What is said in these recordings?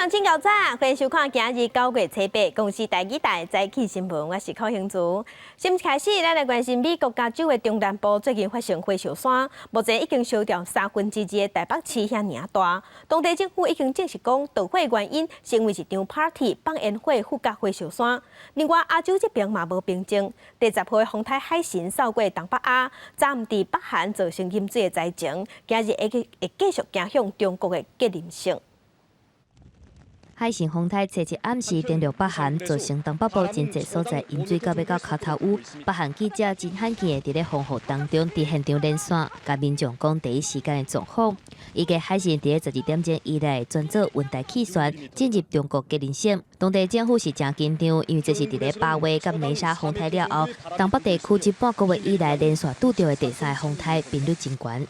上真够早，欢迎收看今日9月7日公司第2台早起新闻，我是柯兴珠。先开始，咱来关心美国加州的中南部最近发生火烧山，目前已经烧掉2/3的台北市遐尔大。当地政府已经证实讲，导火原因是因为一场 party 放烟火附加火烧山。另外，亚洲这边嘛无平静，第10号风台海神扫过东北亚，暂伫北韩造成淹水的灾情，今日会继续影响中国的责任性。 海神风台初一暗时登陆北韩，造成东北部真侪所在淹水到要到脚头乌。北韩记者真罕见的伫咧风雨当中伫现场连线，甲民众讲第一时间的状况。伊个海神伫咧12点钟以来转做温带气旋进入中国吉林省，当地政府是真紧张，因为这是伫咧8月甲梅沙风台了后，东北地区一半个月以来连续拄到的第3个风台，频率真悬。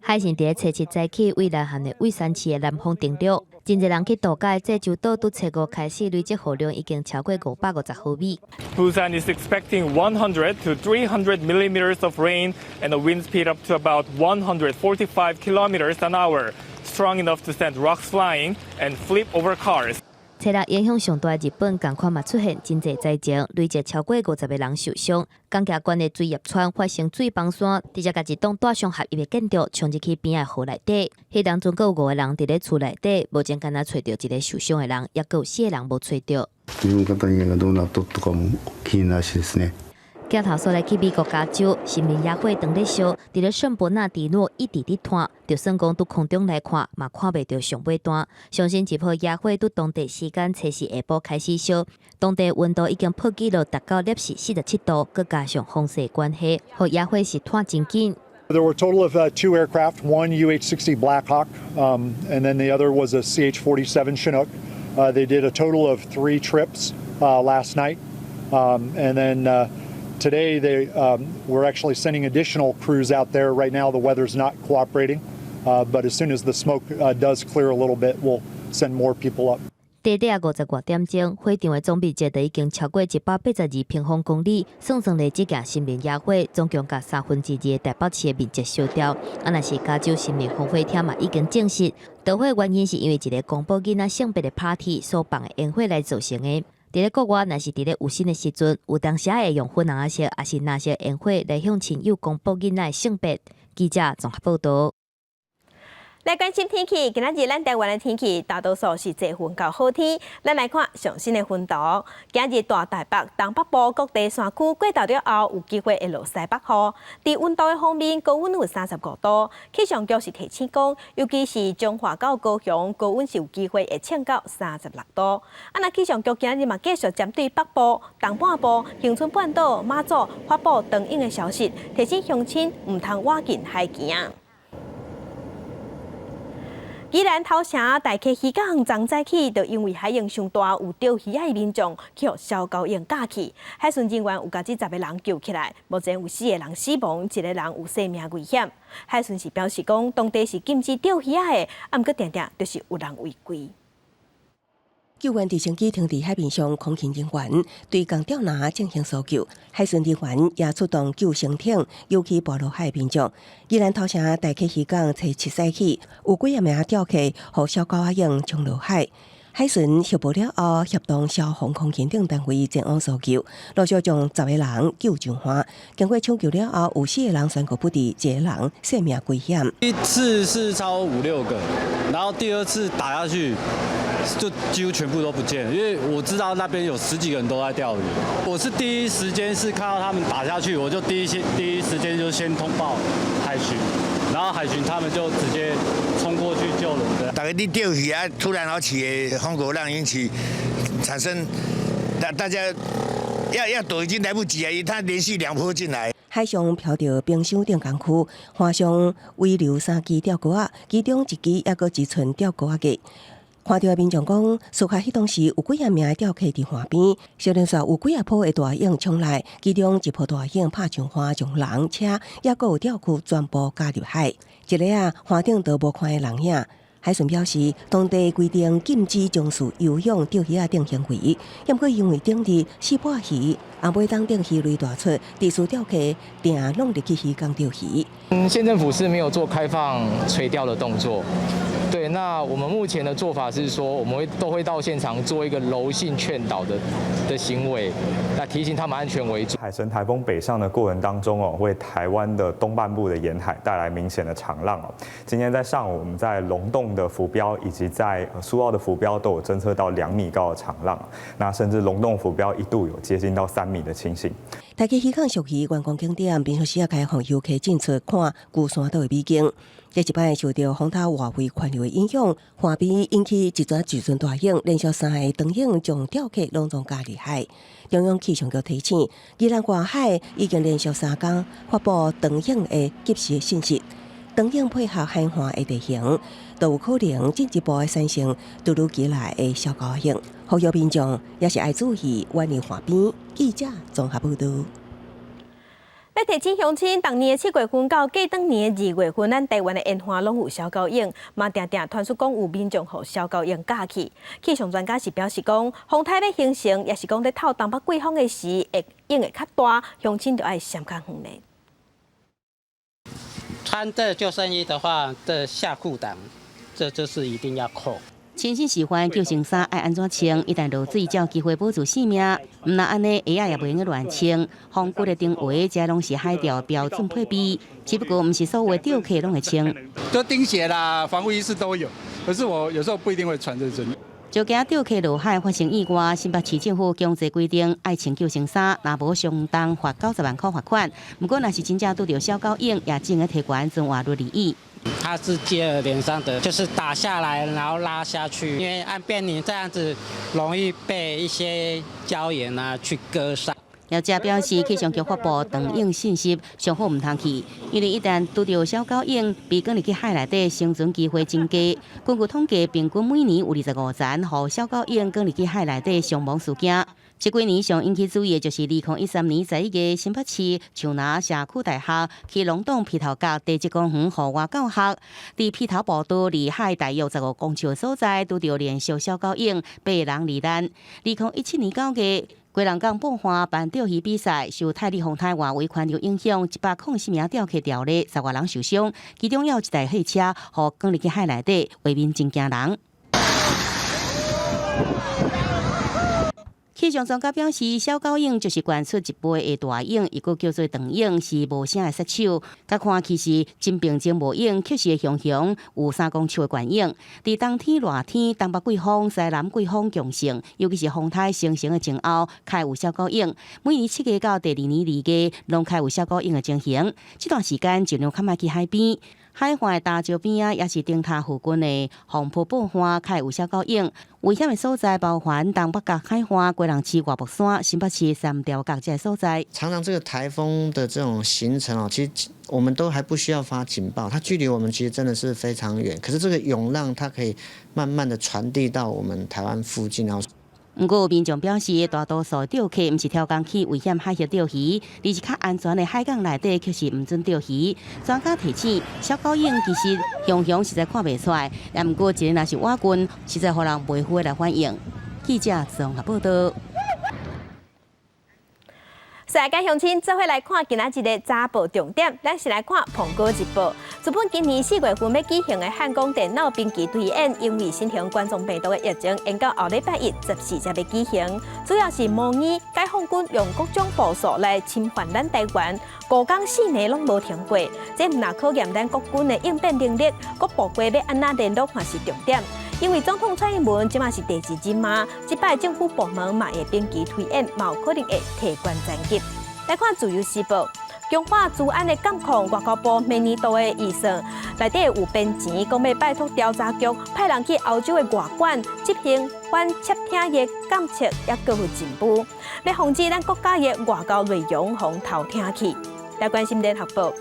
海神伫咧初7早起，为南韩的蔚山市的南方登陆，真侪人去度假。济州岛拄初5开始累积雨量已经超过550毫米。Busan is expecting 100 to 300 millimeters of rain and a wind speed up to about 145 kilometers an hour, strong enough to send rocks flying and flip over cars. 初6影响上大的日本，共款嘛出现真侪灾情，累计超过50个人受伤。港家关的水叶川发生水崩山，直接甲一栋大上合一的建筑冲入去边的河内底。迄当中阁有5个人伫咧厝内底，目前敢若找到一个受伤的人，也阁有4个人无找到。自分方がどうなっとったかも気になるしですね。 镜头所来去美国加州，新民野火当咧烧，伫咧圣伯纳迪诺一直伫炭，就算讲伫空中来看，嘛看袂到上尾端。相信一波野火伫当地时间初4下晡开始烧，当地温度已经破纪录达到-47度，佮加上风势关系，互野火是炭真紧。 There were a total of 2 aircraft, one UH-60 Black Hawk, and then the other was a CH-47 Chinook. They did a total of 3 trips last night, and then. Today, we're actually sending additional crews out there. Right now, the weather's not cooperating, but as soon as the smoke does clear a little bit, we'll send more people up. 短短50多点钟，火场的总面积就已经超过182平方公里，算咧这件新民野火，总共甲2/3的台北市的面积烧掉。若是加州新民防火厅嘛已经证实，导火原因是因为一个公布囡仔性别的 party 所放的烟火来造成的。 伫咧国外，若是伫咧有心的时阵，有当时会用粉红色，也是蓝色烟火来向亲友公布囡仔的性别。记者综合报道。 来关心天气，今仔日咱台湾的天气大多数是多云到好天。咱来看上新的温度，今日大台北、东北部各地山区过昼了后，有机会会落西北雨。伫温度的方面，高温有35度，气象局是提醒讲，尤其是彰化到高雄，高温是有机会会降到36度。那气象局今日嘛继续针对北部、东半部、恒春半岛、马祖发布长影的消息，提醒乡亲唔通挖近海行。 宜兰头城大溪渔港昨早起，就因为海洋上大，有钓鱼仔的民众去互小狗用架去，海巡人员有甲这10个人救起来，目前有4个人死亡，1个人有生命危险。海巡是表示讲，当地是禁止钓鱼仔的，啊，毋过定定就是有人违规。 救援直升机停伫海面上，空勤人员对港钓拿进行搜救，海巡人员也出动救生艇，游去跋落海民众。宜兰头城大溪渔港初7早起，有几名钓客互小狗仔用冲落海。海巡协报了后，协同消防、空勤等单位前往搜救，陆续将10个人救上岸。经过抢救了后，有4个人宣告不治，1个人生命危险。一次是超5、6个，然后第2次打下去。 就几乎全部都不见了，因为我知道那边有10几个人都在钓鱼。我是第一时间是看到他们打下去，我就第一时间就先通报海巡，然后海巡他们就直接冲过去救人的。大家在钓鱼啊，突然好起的风口浪引起产生，大家要躲已经来不及啊，因为它连续2波进来。 海上漂着冰箱定港区，岸上遗留3支钓钩仔，其中1支也搁一寸钓钩仔个。 看到的民众讲，事发迄当时有几啊名的钓客伫岸边，小林说有几啊波的大影冲来，其中一波大影拍上花，将人、车也搁有钓具全部加入海。一个花顶都无看的人影。海巡表示，当地规定禁止从事游泳、钓鱼等行为，不过因为当日是半鱼，也每当钓鱼类大出，地处钓客定拢入去鱼缸钓鱼。县政府是没有做开放垂钓的动作。对，那我们目前的做法是说，我们都会到现场做一个柔性劝导的行为，那提醒他们安全为主。海神台风北上的过程当中为台湾的东半部的沿海带来明显的长浪今天在上午，我们在龙洞的浮标以及在苏澳的浮标都有侦测到2米高的长浪，那甚至龙洞浮标一度有接近到3米的情形。台基渔港属于观光景点，平常时也开放游客进出看鼓山岛的美景。这一摆受到风台外围环流的影响，岸边引起一撮巨船大影，连续3个长影将钓客拢总加入海。中央气象局提醒，宜兰外海已经连续3天发布长影的及时信息。长影配合海岸的地形，都有可能进一步的产生突如其来的小高影。呼吁民众也是要注意远离岸边。记者综合报道。要提醒乡亲，当年的7月份到过当年的2月份，咱台湾的烟花拢有小高影，嘛常常传出讲有民众互小高影架去。气象专家是表示讲，风台要形成，也是讲在透东北季风的时，会影会较大，乡亲就要闪较远嘞。穿的救生衣的话，这下裤裆，这就是一定要扣。亲身示范救生衫爱安怎穿，一旦落水，才有机会保住性命。唔那安尼，鞋也袂用乱穿。风骨的定位，这拢是海钓标准配备。只不过唔是所有的钓客拢会穿。就钉鞋啦，防护衣式都有。可是我有时候不一定会穿这身。就惊钓客落海发生意外，新北市政府强制规定爱穿救生衫，若无相当罚90万块罚款。不过若是真正拄到小高影，也只能提悬存活率利益。它是接二连三的，就是打下来，然后拉下去，因为按便你这样子容易被一些礁岩去割伤。业者表示，气象局发布长影信息，上好唔通去，因为一旦拄到小高影，被卷入去海内底，生存机会增加。根据统计，平均每年有25层，互小高影卷入去海内底伤亡事件。这几年上引起注意的就是2013年11月，新北市树林社区大学去龙洞皮头角地质公园户外教学，伫皮头步道离海大约15公尺的所在，拄到连续小高影，8人罹难。2017年9月。龟人港半花办钓鱼比赛，受泰利风台外围环流影响，104名钓客掉落，10外人受伤，其中有一台汽车，互卷入去海内底，画面真惊人。气象专家表示，小高影就是悬出一倍的大影，伊个叫做长影，是无声的杀手。甲看其实真平静无影，确实熊熊有3公尺的悬影。伫冬天热天，东北季风、西南季风强盛，尤其是风台形成的前后，开有小高影。每年7月到第2年2月，拢开有小高影的情形。这段时间尽量较莫去海边。海岸的大桥边也是灯塔附近的红坡半花开有小高影，危险的所在包含东北角海岸、龟人市外木山、新北市三条角这些所在。常常这个台风的这种形成其实我们都还不需要发警报，它距离我们其实真的是非常远。可是这个涌浪它可以慢慢的传递到我们台湾附近，然后。不过，民众表示，大多数钓客不是跳港去危险海域钓鱼，而是较安全的海港内底，却是唔准钓鱼。专家提醒，小高影其实熊熊实在看袂出来，也不过一个若是瓦棍，实在互人袂会来反应。记者综合报道。世界乡亲做伙来看今仔日的早报重点，咱是来看《澎湖日报》。日本今年4月份要举行的汉光电脑兵棋推演，因为新型冠状病毒的疫情，延到后礼拜1、14才要举行。主要是模拟解放军用各种步数来侵犯咱台湾，5天4夜拢无停过。这唔但考验咱国军的应变能力，各部队要安怎联络也是重点。因为总统蔡英文即马是第2任嘛，即摆政府部门嘛会兵棋推演，嘛有可能会提关战绩。来看自由时报，强化治安的监控，外交部明年度的预算内底有编钱，讲要拜托调查局派人去欧洲的外馆执行反窃听的监测，也各有进步，来防止咱国家的外交内容互偷听去。来关心联合报。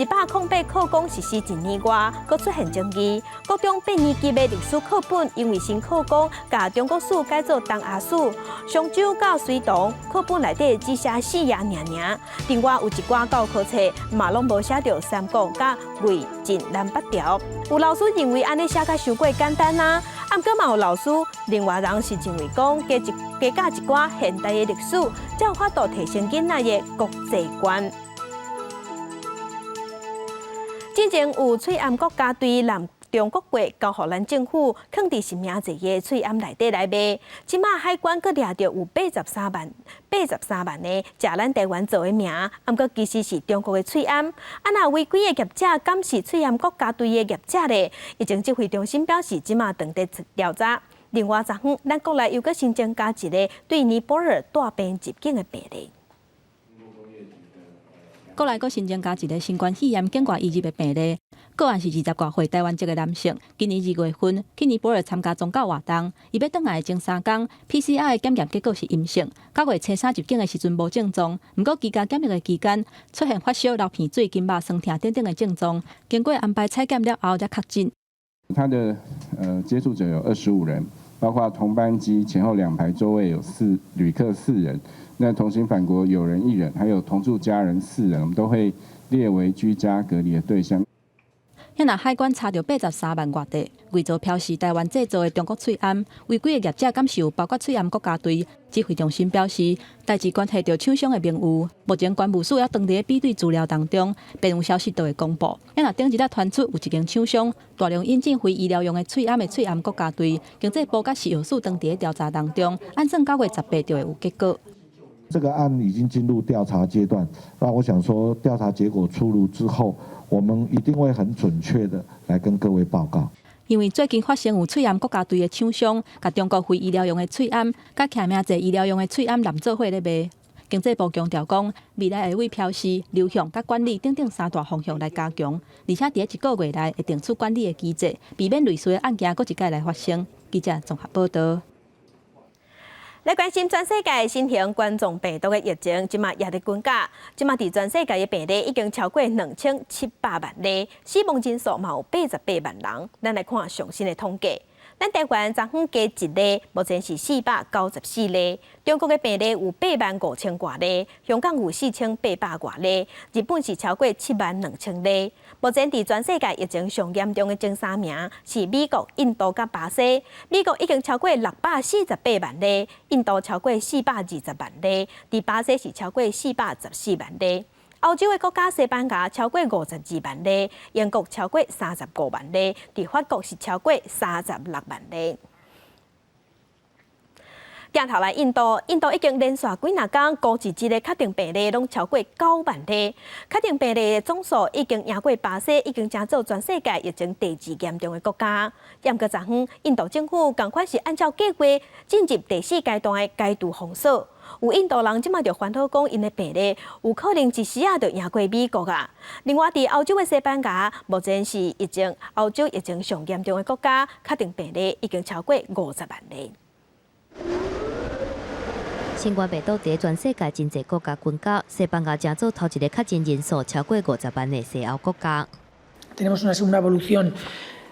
108考公实施1年外，佫出现争议。各中8年级的历史课本因为新考公甲中国史改做东亚史，上周到水塘课本内底只写4页尔。另外有一寡教科册嘛拢无写着三国甲魏晋南北朝。有老师认为安尼写甲伤过简单啊，毋过嘛有老师另外人是认为讲加加一寡现代的历史，才有法度提升囡仔的国际观。之前有翠暗国家队南中国国交予咱政府，放伫10名侪个翠暗内底来卖。即马海关佫掠着有83万个食咱台湾做的名，毋过其实是中国的翠暗。若违规的业者敢是翠暗国家队的业者咧？疫情指挥中心表示，即马当地调查。另外，昨昏咱国内又佫新增加一个对尼泊尔带病入境的病例。国内佫新增加一个新冠肺炎境外移入的病例，个案是20多岁台湾籍的男性，今年2月份去尼泊尔参加宗教活动，伊要倒来前3天 PCR 的检验结果是阴性，9月初3入境的时阵无症状，毋过居家检疫的期间出现发烧、流鼻水、筋肉酸痛等等的症状，经过安排采检了后才确诊。他的接触者有25人，包括同班机前后2排座位有旅客4人。那同行返国友人1人，还有同住家人4人，我们都会列为居家隔离的对象。那海关查到83万外地伪造标示台湾制造的中国翠暗，违规的业者敢是有包括翠暗国家队。指挥中心表示，代志关系到厂商的名誉，目前关务署也当地比对资料当中，便有消息都会公布。那顶一日传出有一间厂商大量引进非医疗用的翠暗国家队，经济部甲食药署当地调查当中，按算9月18就会有结果。这个案已经进入调查阶段，那我想说，调查结果出炉之后，我们一定会很准确的来跟各位报告。因为最近发生有翠暗国家队的厂商，甲中国非医疗用的翠暗，甲徛名侪医疗用的翠暗揽做伙咧卖。经济部强调讲，未来会为标示、流向甲管理等3大方向来加强，而且伫1个月内会定出管理的机制，避免类似的案件佫一届来发生。记者综合报道。来关心全世界新型冠状病毒的疫情，即马也在增加。即马伫全世界的病例已经超过2700万例，死亡人数嘛有88万人。咱来看上新的统计。咱台湾昨昏加1例，目前是494例。中国的病例有85000多例，香港有4800多例，日本是超过72000例。目前伫全世界疫情上严重的前3名是美国、印度甲巴西。美国已经超过648万例，印度超过420万例，伫巴西是超过414万例。欧洲的国家西班牙超过52万例，英国超过35万例，伫法国是超过36万例。镜头来印度已经连续几若天高一日的确定病例拢超过9万例，确定病例的总数已经赢过巴西，已经成做全世界疫情第2严重的国家。不过昨昏，印度政府同款是按照计划进入第4阶段的阶段封锁。有印度人即马就烦恼讲，因的病例有可能一时就赢过美国啊。另外，伫欧洲的西班牙，目前是欧洲疫情上严重的国家，确定病例已经超过50万例。新冠病毒伫全世界真侪国家群交，西班牙正做头一个确诊人数超过50万的西欧国家。Tenemos una segunda evolución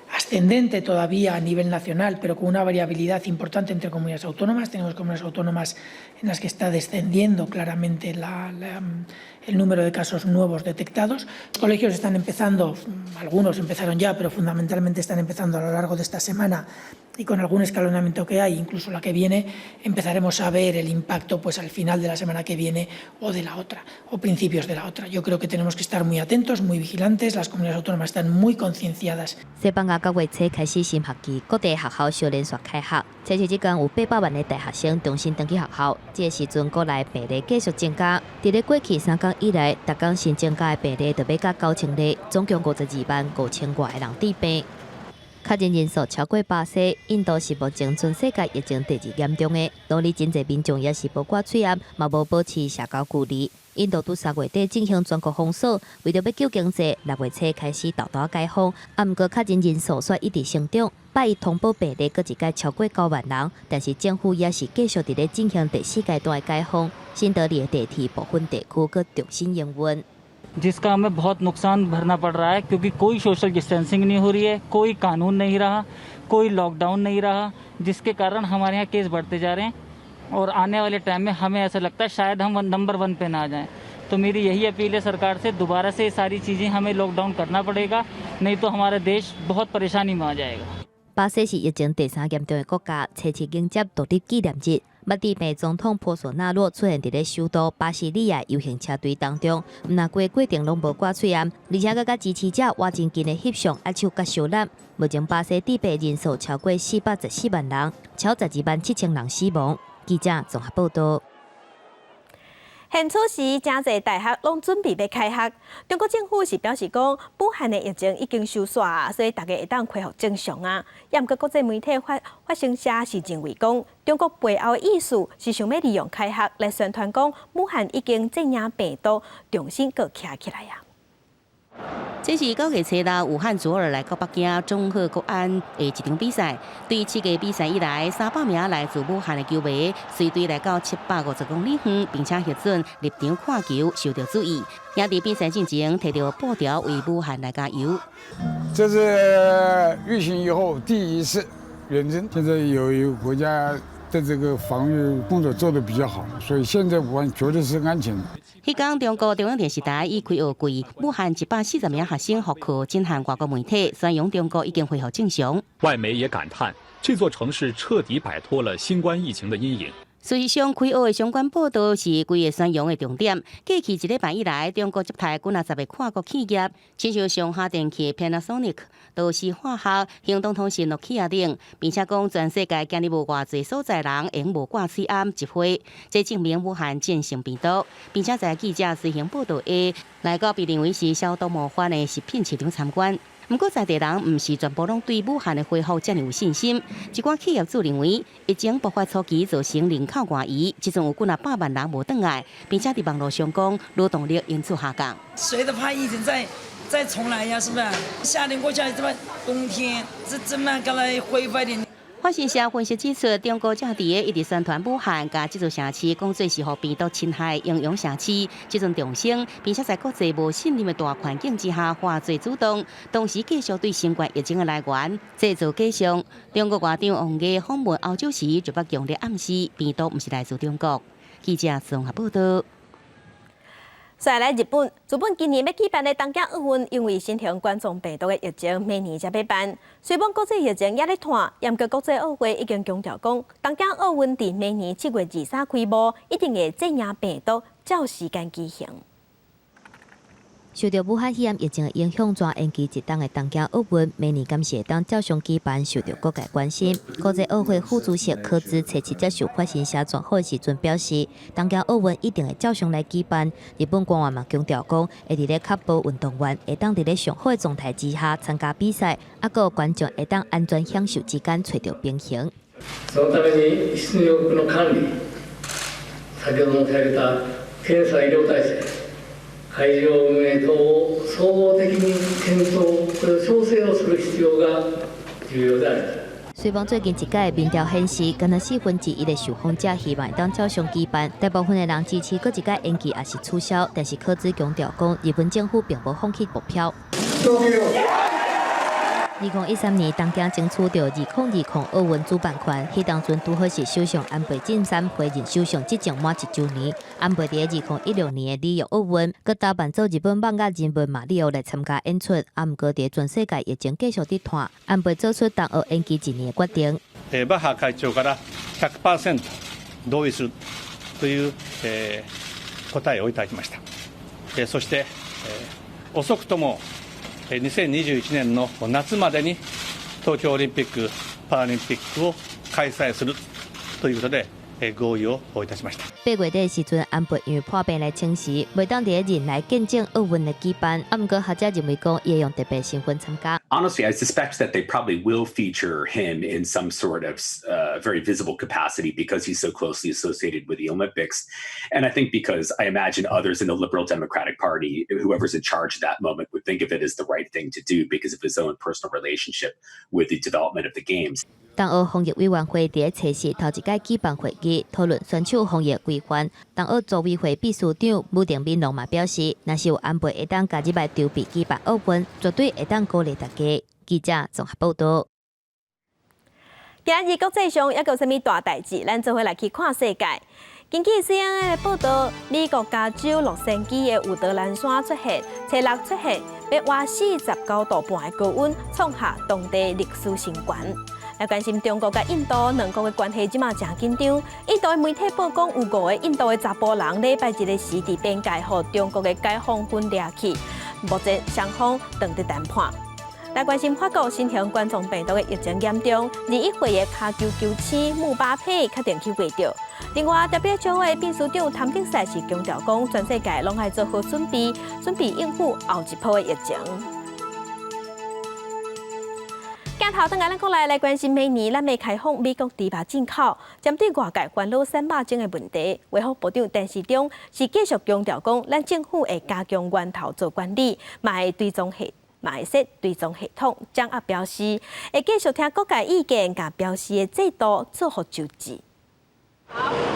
ascendente todavía a nivel nacional, pero con una variabilidad importante entre comunidades autónomas. Tenemos comunidades autónomas en las que está descendiendo claramente el número de casos nuevos detectados. Los colegios están empezando, algunos empezaron ya, pero fundamentalmente están empezando a lo largo de esta semana y con algún escalonamiento que hay, incluso la que viene, empezaremos a ver el impacto pues al final de la semana que viene o de la otra, o principios de la otra. Yo creo que tenemos que estar muy atentos, muy vigilantes, las comunidades autónomas están muy concienciadas. 西班牙9月初开始新学期，各地学校小连续开学。初时之间有800万的大学生重新登记学校，这个时阵国内病例继续增加。伫咧过去3天以来，逐天新增加的病例就要到9000例，总共52万5000外的人治病。确诊人数超过巴西，印度是目前全世界疫情第2严重的，当地真侪民众也是包括嘴暗，嘛无保持社交距离。印度伫3月底进行全国封锁，为着要救经济，6月初开始大大解封。毋过确诊人数却一直成长，拜一通报病例佫一届超过9万人，但是政府也是继续伫咧进行第4阶段的解封。新德里的地铁部分地区佫重新营运。जिसका हमें बहुत नुकसान भरना पड़ रहा है क्योंकि कोई सोशल डिस्टेंसिंग नहीं हो रही है, कोई कानून नहीं रहा, कोई लॉकडाउन नहीं रहा, जिसके कारण हमारे यहाँ केस बढ़ते जा रहे हैं और आने वाले टाइम में हमें ऐसा लगता है शायद हम नंबर 1 पे ना आ जाएं। तो मेरी यही अपील है सरकार से, दोबारा से ये सारी चीज़ें हमें लॉकडाउन करना पड़ेगा, नहीं तो हमारा देश बहुत परेशानी में आ जाएगा। 巴西是疫情第3严重的国家，初次迎接独立纪念日。捌地美总统波索纳洛出现伫咧首都巴西利亚游行车队当中，毋但规过程拢无挂喙烟，而且佮甲支持者活真近的翕相、握手佮手揽。目前巴西地北人数超过414万人，超127000人死亡。记者综合报道。 现此时，真侪大学拢准备要开学。中国政府是表示讲，武汉的疫情已经收煞，所以大家会当恢复正常啊。也毋过国际媒体发声社是认为讲，中国背后的意思是想要利用开学来宣传讲，武汉已经镇压病毒，重新搁徛起来啊。 这是9月初到武汉左耳来到北京综合国安的一场比赛。对7个比赛以来，300名来自武汉的球迷随队来到750公里远，并且核准入场看球，受到注意。也在比赛进前摕到布条为武汉来加油。这是疫情以后第一次远征，现在有一个国家的这个防御工作做得比较好，所以现在武汉绝对是安全的。 迄天，中国中央电视台以开学季，武汉140名学生复课，震撼外国媒体，宣扬中国已经恢复正常。外媒也感叹，这座城市彻底摆脱了新冠疫情的阴影。 事实上，开学的相关报道是规个宣扬的重点。过去1礼拜以来，中国接待几10个跨国企业，亲像上下电器 Panasonic、都市化学、行动通信 Nokia 等，并且讲全世界今日无偌济所在人用无挂喙烟集会，这证明武汉战胜病毒，并且在记者随行报道下，来到被认为是消毒模范的食品市场参观。 不过，在地人唔是全部拢对武汉的恢复这么有信心。一寡企业主认为，疫情爆发初期造成人口外移，即阵有几100万人无转来，并且在网络上讲劳动力因此下降。谁都怕疫情再重来呀，是不是？夏天过去了，这么冬天这怎么刚来恢复一点？ 法新社分析指出，中国政治一直宣传武汉甲这座城市讲做是互病毒侵害应用城市，这阵重生，并且在国际无信任的大环境之下，化最主动，同时继续对新冠疫情的来源制造假象。中国外长王毅访问欧洲时，就把强烈暗示病毒不是来自中国。记者综合报道。 再来日本今年要举办的东京奥运，因为新型冠状病毒的疫情，明年才要办。虽然国际疫情也在拖，不过国际奥会已经强调讲，东京奥运伫明年7月23开幕，一定会镇压病毒，照时间举行。 受到武汉肺炎疫情的影响，转延期一档的东京奥运，明年敢是会当照常举办，受到各界关心。国际奥会副主席柯兹初7接受法新社专访时阵表示，东京奥运一定会照常来举办。日本官员嘛强调讲，会伫咧确保运动员会当伫咧上好的状态之下参加比赛，啊，个观众会当安全享受之间找到平衡。そのために出力の管理、先ほど申し上げた検査医療体制。 会場運営等を総合的に検討、調整をする必要が重要である。虽然最近一届的民调显示，敢若1/4的受访者希望当照常举办，大部分的人支持搁一届延期也是取消。但是柯兹强调讲，日本政府并无放弃目标。2013年，东京争取到2020奥运主办权，迄当阵拄好是首相安倍晋三回任首相执政满1周年。安倍伫2016年的里约奥运，佮打扮做日本漫画人物马里奥来参加演出，啊，毋过伫全世界疫情继续伫拖，安倍做出东奥延期1年的决定。バッハ会長から 100% 同意するという答えをいただきました。そして遅くとも2021年の夏までに東京オリンピック・パラリンピックを開催するということで合意をいたしました。8月底时阵，安倍因为破病来请辞，袂当伫咧任来见证奥运的举办。啊，毋过学者认为讲，伊会用特别身份参加。Honestly, I suspect that they probably will feature him in some sort of very visible capacity because he's so closely associated with the Olympics. And I think because I imagine others in the Liberal Democratic Party, whoever's in charge at that moment, would think of it as the right thing to do because of his own personal relationship with the development of the games. 东澳防疫委员会伫初四头一届举办会议，讨论选手防疫规范。东澳组委会秘书长武定敏龙嘛表示，若是有安排会当加入来筹备举办奥运，绝对会当鼓励大家。记者综合报道。今日国际上还有啥物大代志？咱做伙来去看世界。根据 CNN 的报道，美国加州洛杉矶的伍德兰山出现初6出现要挖49度半的高温，创下当地历史新高。来关心中国甲印度两国的关系，即马真紧张。印度的媒体曝光有5个印度的查甫人礼拜一的时伫边界，和中国的解放军掠去。目前双方正在谈判。来关心法国新型冠状病毒的疫情严重，21岁的卡球球星姆巴佩确定去围钓。另外 ，WHO 的秘书长谭德赛是强调讲，全世界拢爱做好准备应付后一波的疫情。镜头等下咱过来关心明年咱要开放美国猪肉进口，针对外界烦恼三肉精的问题，卫福部长陈时中是继续强调讲，咱政府会加强源头做管理，嘛会追踪系统，掌握标示，会继续听各界意见，甲标示的制度做好周知。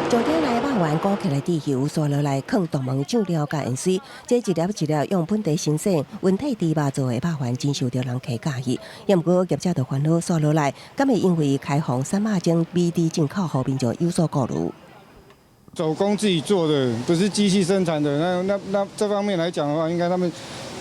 昨天来肉丸裹起来猪油，刷落来放大门酱料甲盐水，这一粒一粒用本地新鲜温体猪肉做的肉丸，真受到人客喜。也毋过业者就烦恼刷落来，敢会因为开放三肉精美猪进口，互民众有所顾虑。手工自己做的，不是机器生产的，那这方面来讲的话，应该他们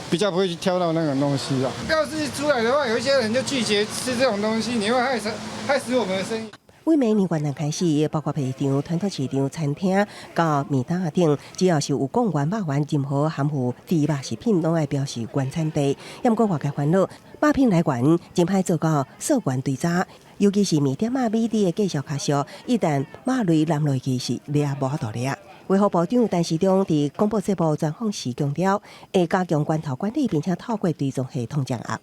比较不会去挑到那种东西啊。标示出来的话，有一些人就拒绝吃这种东西，你会害死我们的生意。为明年元旦开始，包括皮场、团托市场、餐厅到面摊等，只要是有讲原肉丸，任何含糊猪肉食品，拢爱标示原产地。也毋过外界烦恼，肉品来源真歹做到溯源追查，尤其是面点仔美猪的介绍卡俗，一旦肉类揽落去是掠无法度掠。卫福部长陈时中伫广播节目专访时强调，会加强源头管理，并且透过追踪系统掌握。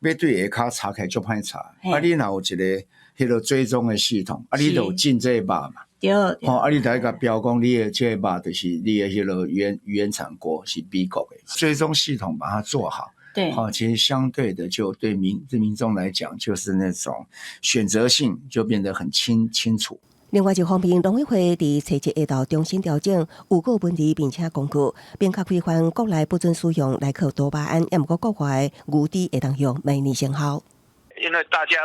要对下骹查起来足歹查，啊，你若有一个迄个追踪的系统，啊，你就有进这个肉嘛，对，吼，啊，你就甲标讲你的这个肉就是你的迄个原产国是美国的，追踪系统把它做好。对，好，其实相对的就对民众来讲，就是那种选择性就变得很清楚。另外一方面，农委会伫初一下昼重新调整有个问题，并且公告，明确规范国内不准使用莱克多巴胺，也毋过国外牛猪会当用明年生效。因为大家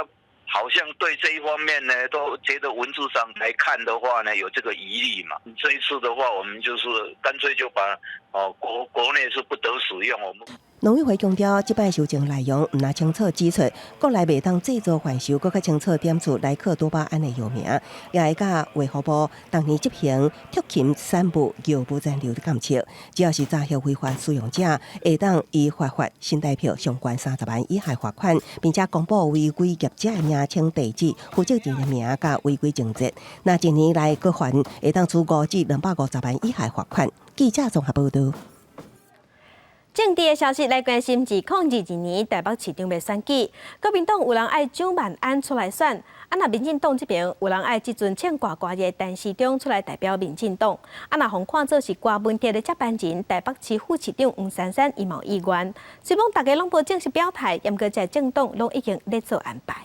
好像对这一方面呢，都觉得文字上来看的话呢，有这个疑虑嘛。这一次的话，我们就是干脆就把国内是不得使用我们。农委会强调，这摆修正内容毋那清楚指出，国内袂当制作贩售，更较清楚点出莱克多巴胺的药名，也会甲卫福部当年执行特勤散布药物残留的监测，只要是诈欺违法使用者，会当依法罚新台币上悬30万以下罚款，并且公布违规业者的名称、地址、负责人的名甲违规情节。那一年来各还会当处5至250万以下罚款。记者综合报道。政治的消息来关心，自2022年台北市长要选举，国民党有人爱蒋万安出来选，那民进党这边有人爱即阵欠挂的陈时中出来代表民进党，那互看做是郭文哲的接班人，台北市副市长黄珊珊伊冇意愿。虽然大家拢无正式表态，不过在政党拢已经在做安排。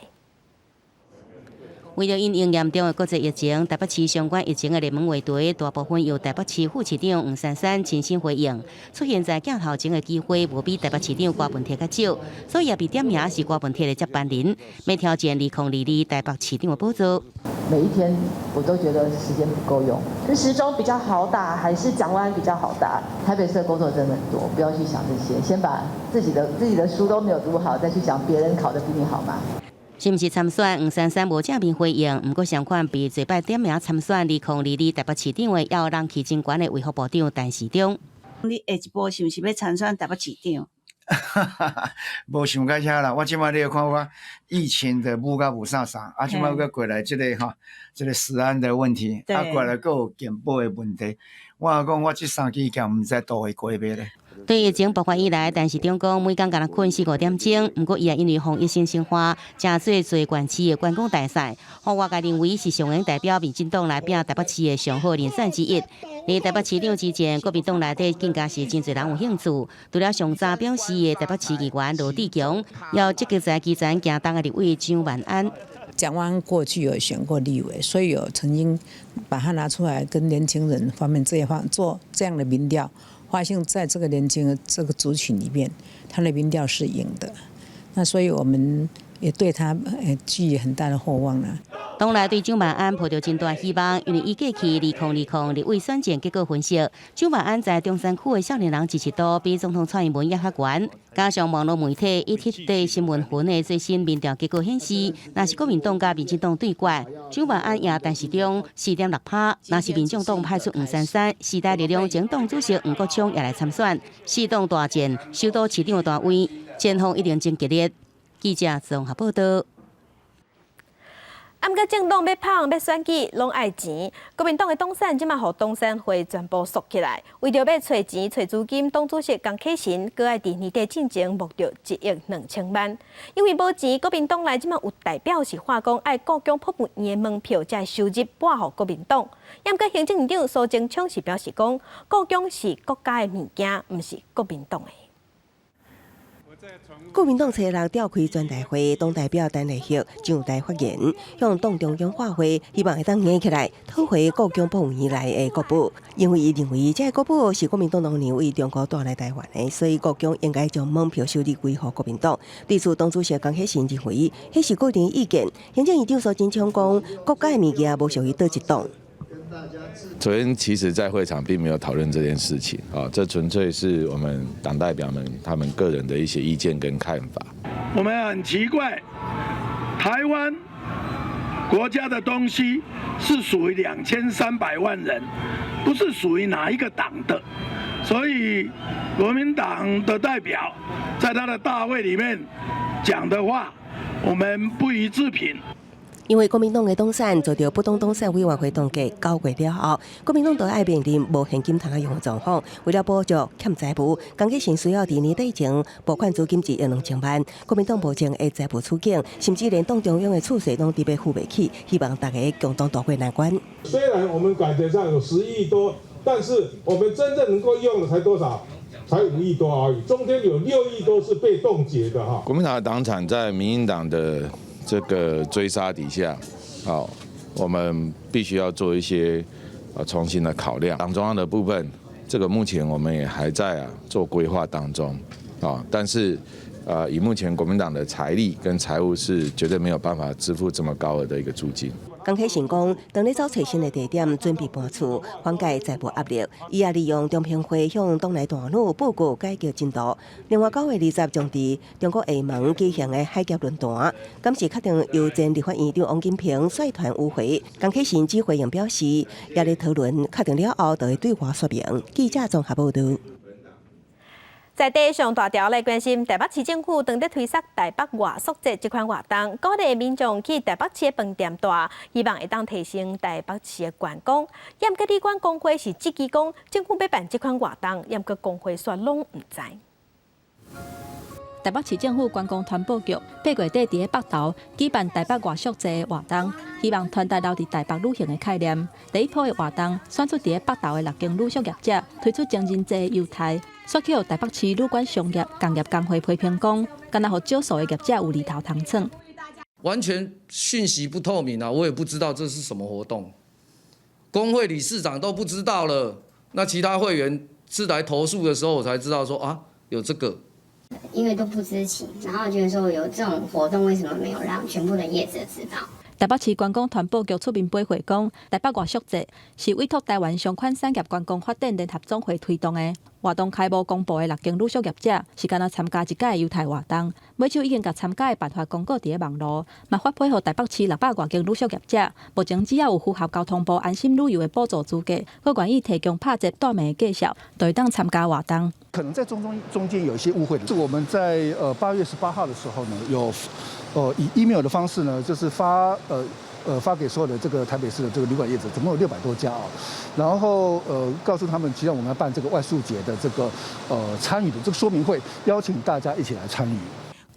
为了因应严重的国际疫情，台北市相关疫情的热门话题，大部分由台北市副市长黄珊珊亲身回应。出现在镜头前的机会，无比台北市长郭文哲较少，所以也被点名是郭文哲的接班人，要挑战2022台北市长的宝座。每一天我都觉得时间不够用，是时钟比较好打，还是蒋万安比较好打？台北市的工作真的很多，不要去想这些，先把自己的书都没有读好，再去想别人考得比你好吗？是毋是参选？黄珊珊无正面回应，不过相关被最摆点名参选2022台北市长的，要人气真悬的卫福部长陈时中。你下一步是毋是要参选台北市长？无想到遐啦，我即摆你看我疫情的舞甲舞啥，啊，即摆又过来这个食安的问题，啊，过来还有健保的问题。我讲我这3支剑毋知都会过买咧。对疫情爆发以来，陈市长讲每工敢若困4、5点钟，不过伊也因为防疫新生活，真侪县市的观光大赛，互外界认为是上能代表民进党内拼台北市的上好联赛之一。在台北市长之前，国民党内底更加是真侪人有兴趣。除了上早表示的台北市议员罗志强，要积极在基层行动的立委蒋万安。蒋万安过去有选过立委，所以有曾经把他拿出来跟年轻人方面做这样的民调。发现在这个年轻的这个族群里面，他的民调是赢的，那所以我们也对他寄予很大的厚望啦。党内对蒋万安抱着真大希望，因为伊过去2020立委选战结果分析，蒋万安在中山区的少年人支持度比总统蔡英文也较悬。加上网络媒体ETtoday新闻云的最新民调结果显示，若是国民党甲民进党对决，蒋万安赢陈时中4.6%，若是民众党派出黄珊珊、时代力量前党主席黄国昌也来参选，4党大战，首都市长的大位，前锋一定真激烈。记者综合报道。毋过政党要拍要选举，拢爱钱。国民党的党产即马互党产会全部缩起来，为着要找钱、找资金，党主席江启臣搁爱伫年底进前募着1亿2千万。因为无钱，国民党内即马有代表是话讲爱国强泡沫的门票才会收入拨互国民党。毋过行政院长苏贞昌是表示讲，国强是国家的物件，毋是国民党的。国民党初六召开全代会，党代表陈立旭上台发言，向党中央话话，希望会当硬起来讨回国强保护以来的国宝。因为伊认为这个国宝是国民党当年为中国带来台湾的，所以国强应该将门票收入归还国民党。对此，党主席江启臣认为，迄是个人意见。行政院长苏贞昌讲，国家的物件无属于倒一党。昨天其实，在会场并没有讨论这件事情啊，这纯粹是我们党代表们他们个人的一些意见跟看法。我们很奇怪，台湾国家的东西是属于2300万人，不是属于哪一个党的，所以国民党的代表在他的大会里面讲的话，我们不予置评。因为国民党的党产做到不当党产委员会统计9月了后，国民党就爱面临无现金通用的状况。为了补助欠债务，江启臣需要伫年底前拨款资金1亿2千万。国民党目前的财务处境，甚至连党中央的处事拢特别付不起，希望大家共同渡过难关。虽然我们感觉上有10亿多，但是我们真正能够用的才多少？才5亿多而已，中间有6亿多是被冻结的哈。国民党的党产在民进党的这个追杀底下，好，我们必须要做一些重新的考量。党中央的部分，这个目前我们也还在做规划当中，但是以目前国民党的财力跟财务是绝对没有办法支付这么高额的一个租金。江启臣讲，当咧找找新的地点，准备搬厝，缓解财务压力。伊也利用中评会向党内大佬报告解决进度。另外9月20将伫中国厦门举行的海峡论坛，今次确定由前立法院长王金平率团与会。江启臣指回应表示，也咧讨论确定了后，就会对外说明。记者综合报道。在地上大条来关心，台北市政府正在推出台北外宿节这款活动，鼓励民众去台北市的饭店住，希望会当提升台北市的观光。不过，立管工会是积极讲，政府要办这款活动，不过工会说拢唔知。台北市政府观光团保局8月底伫北投举办台北外宿节活动，希望传达留伫台北旅行的概念。第一波的活动选出伫北投的6间旅宿业者，推出将人济优待。刷起台北市旅馆商业工业工会批评讲，敢若互少数的业者有利头通蹭，完全讯息不透明啊！我也不知道这是什么活动，工会理事长都不知道了。那其他会员是来投诉的时候，我才知道说啊，有这个。因为都不知情，然后觉得说有这种活动，为什么没有让全部的业者知道？台北市观光团保局出面回馈讲，台北外宿节是委托台湾相关产业观光发展联合总会推动的。活动开幕公布的6间旅宿业者是敢若参加一届的优待活动，每周已经甲参加的办法公告伫网络，嘛发配互台北市600多间旅宿业者。目前只要有符合交通部安心旅游的补助资格，佮愿意提供拍摄带名的介绍，就会当参加活动。可能在中间有一些误会，是我们在8月18号的时候呢，有以 email 的方式呢，就是发发给所有的这个台北市的这个旅馆业者，总共有600多家啊。然后告诉他们，其实我们要办这个万圣节的这个参与的这个说明会，邀请大家一起来参与。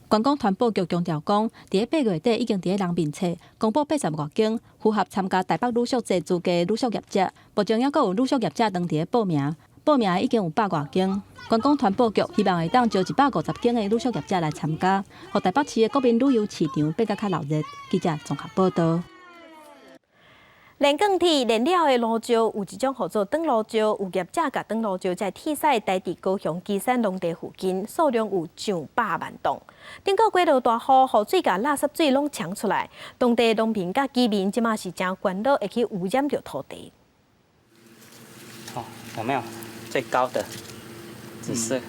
观光团保局强调讲，伫8月底已经伫人民册公布80外间符合参加台北旅宿节资格的旅宿业者，目前还佫有旅宿业者当伫报名，报名已经有100外间。观光团保局希望会当招150间的旅宿业者来参加，让台北市的国民旅游市场变甲较热闹。记者综合报道。炼钢铁炼了的炉石有一种叫做长炉石，有业者甲长炉石在铁西台伫高雄基山农地附近，数量有上100万吨。顶个月落大雨，雨水甲垃圾水拢冲出来，当地农民甲居民即马是真烦恼，会去污染着土地。有没有最高的紫色？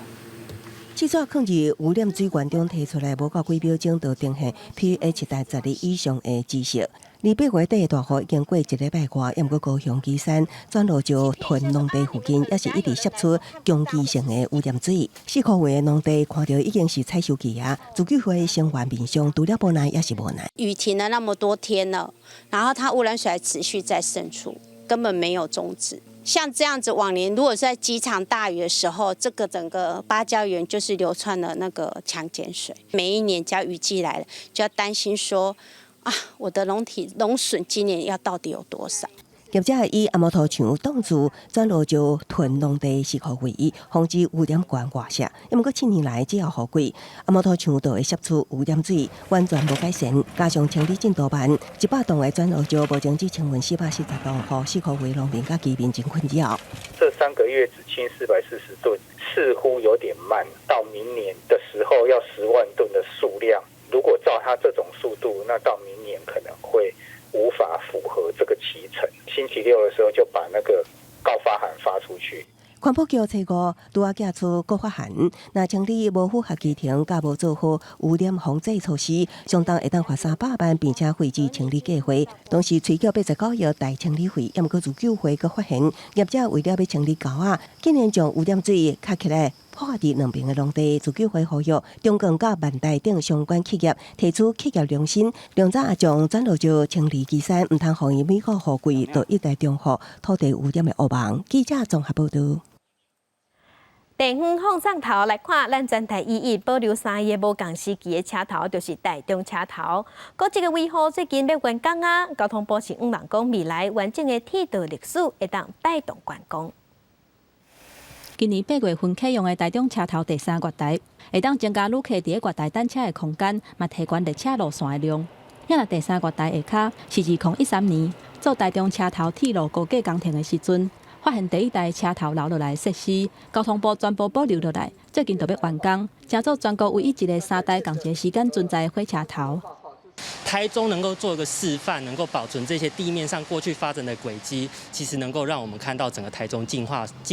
记者抗议污染水源中提出来无够几秒钟，就定下 pH 值12以上的指示。8月底的大雨已经过1礼拜外，毋过高雄基山转路石屯农地附近，也是一直摄出攻击性的污染水。4块位的农地看到已经是采收期啊，自救会生活面上除了无奈也是无奈。雨停了那么多天了，然后它污染水还持续在渗出，根本没有终止。像这样子，往年如果是在机场大雨的时候，这个整个芭蕉园就是流窜了那个强碱水。每一年只要雨季来了，就要担心说，我的农损今年要到底有多少？业者以阿摩头墙挡住转路石屯农地4块位，防止污染源外泄。因过7年来只要雨季，阿摩头墙就会摄出污染水，完全无改善。加上清理进度慢，100栋的转路石目前只清运440栋，互4块位农民甲居民真困扰。这3个月只清440吨，似乎有点慢。到明年的时候要10万吨的数量，如果照它这种速度，那到明年可能会无法符合这个期程。星期6的时候就把那个告发函发出去。环保局初5拄啊寄出告发函，那清理无符合机程，甲无做好污染防治措施，相当会当罚300万，并且废止清理计划。同时催缴89亿大清理费，毋过自救会阁发现业者为了要清理沟仔，竟然将污染水卡起来。破坏2边的农地，自救会呼吁中共甲万代等相关企业提出企业良心，量早将转路石清理基山，唔通让伊每个雨季都一直重复土地污染的恶梦。记者综合报道。地方放上头来看，咱全台11保留3个无共时期的车头，就是台中车头。国一个维护最近要完工啊，交通部是希望讲未来完整的铁道历史会当带动观光。今年8月份启用的台中车头第3月台，会当增加旅客伫个月台等车的空间，嘛提高列车路线的量。因若第3月台下骹是2013年做台中车头铁路高架工程的时阵，发现第1代车头留落来的设施，交通部全部保留落来。最近就要完工，成做全国唯一一个3代同一时间存在的火车头。台中能够做一个示范，能够保存这些地面上过去发展的轨迹，其实能够让我们看到整个台中近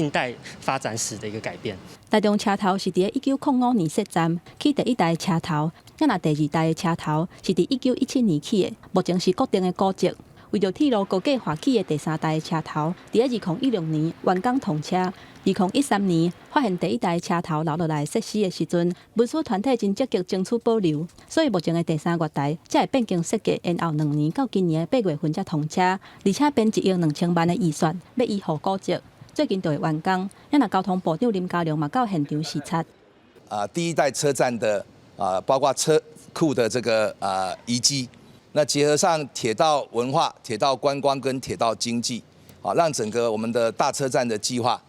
代发展史的一个改变。台中车头是伫1905年设站，起第1代车头，若第2代的车头是伫1917年起的，目前是固定的古迹。为着铁路高架化起的第3代车头，伫2016年完工通车。2013年发现第1代车頭留落來設施的時陣，文書團體真積極爭取保留，所以目前的第3月台才會變更設計，延後2年到今年的8月份才通車，而且編1億2000萬的預算要依護古蹟，最近就會完工。咱交通部長林佳龍嘛到現場視察。第1代車站的包括車庫的這個遺跡，那結合上鐵道文化、鐵道觀光跟鐵道經濟，讓整個我們的大車站的計劃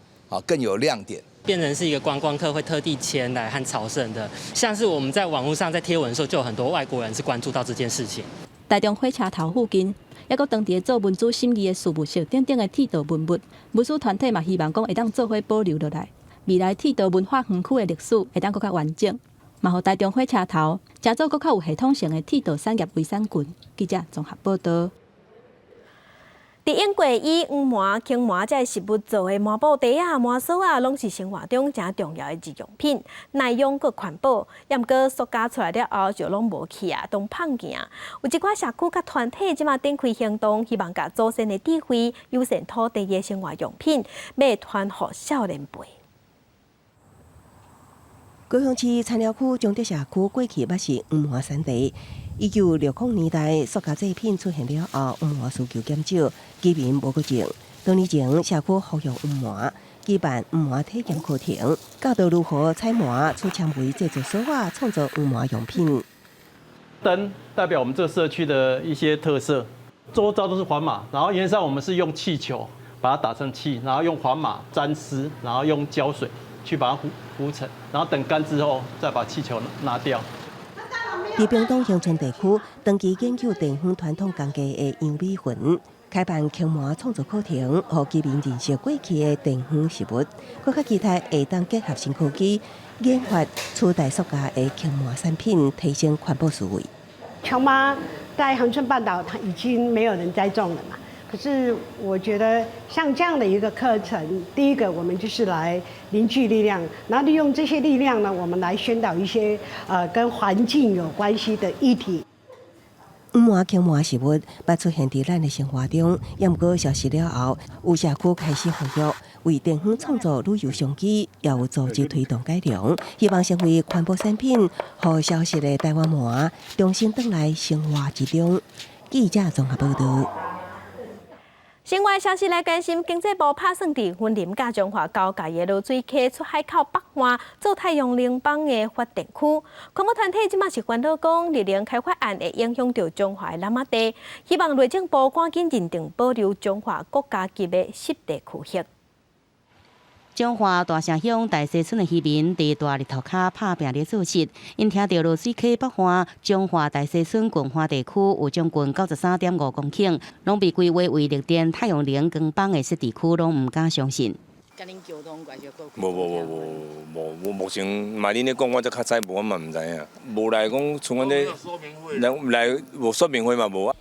更有亮點，變成是一個觀光客會特地前來和朝聖的。像是我們在網絡上在貼文的時候，就有很多外國人是關注到這件事情。台中火車頭附近，還有當地做民主審議的事務所等等的鐵道文物，文書團體嘛希望講會當做伙保留落來，未來鐵道文化園區的歷史會當更加完整，嘛互台中火車頭成做更較有系統性的鐵道產業遺產群。記者綜合報道。伫英國以黃麻、青麻這食物做的麻布袋啊、麻梳啊，攏是生活中真重要的日用品，耐用佮環保。也毋過塑膠出來了後就攏無去啊，當胖件。有一寡社區佮團體即馬展開行動，希望甲祖先的智慧、優先土地的生活用品，要傳予少年輩。高雄市田寮區中德社區過去捌是黃麻產地。1960年代，塑胶制品出现了后，雾霾需求减少，居民无够种。多年前，社区呼吁雾霾，举办雾霾体验课程，教导如何采麻、出纤维制作手瓦，创造雾霾用品。灯代表我们这个社区的一些特色，周遭都是环马，然后原上我们是用气球把它打成气，然后用环马沾湿，然后用胶水去把它糊成，然后等干之后再把气球拿掉。在屏东乡村地区，长期研究地方传统工艺的杨美云，开办轻麻创作课程，让居民认识过去的地方食物，更加期待会当结合新科技，研发初代塑胶的轻麻产品，提升环保思维。琼麻在恒春半岛，它已经没有人栽种了嘛。可是我觉得像这样的一个课程，第一个我们就是来凝聚力量，然后利用这些力量呢，我们来宣导一些跟环境有关系的议题。雾霾轻麻食物捌出现伫咱的生活中，也毋过消失了后，有社区开始呼吁为地方创造旅游商机，也有组织推动改良，希望成为环保产品，互消失的台湾麻重新转来生活之中。记者综合报道。新外消息来关心，经济部拍算伫云林甲中华交界的落水溪出海口北岸做太阳能板的发电区，环保团体即马是烦恼讲，日能开发案会影响到中华的南马地，希望内政部赶紧认定保留中华国家级的湿地区域。中华大城乡大西村的渔民伫大日头下拍拼咧做事，因听到落水溪北岸中华大西村郡花地区有将近93.5公顷，拢被规划为绿电太阳能光板的湿地区，拢唔敢相信。甲恁交通关系无，目前嘛恁咧讲，我则较知，我嘛唔知影。无来讲，像阮咧来无说明会嘛无啊。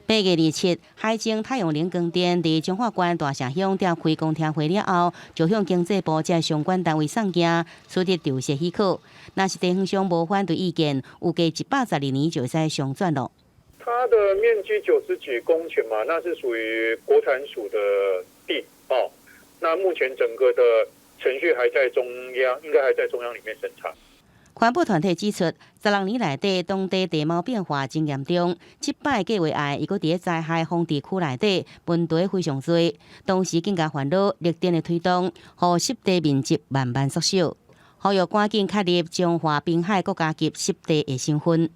8月27日，海政太阳能光电伫彰化县大城乡召开公听会了后，就向经济部这相关单位送件，取得注册许可。若是地方上无反对意见，有计112年就会使上转咯。它的面积90几公顷嘛，那是属于国产署的地哦。那目前整个的程序还在中央，应该还在中央里面审查。环保团体指出，16年内底当地地貌变化真严重，这摆计划案伊阁伫灾害风地区内底问题非常多，同时更加烦恼绿电的推动，互湿地面积慢慢缩小，呼吁赶紧确立中华滨海国家级湿地的身份。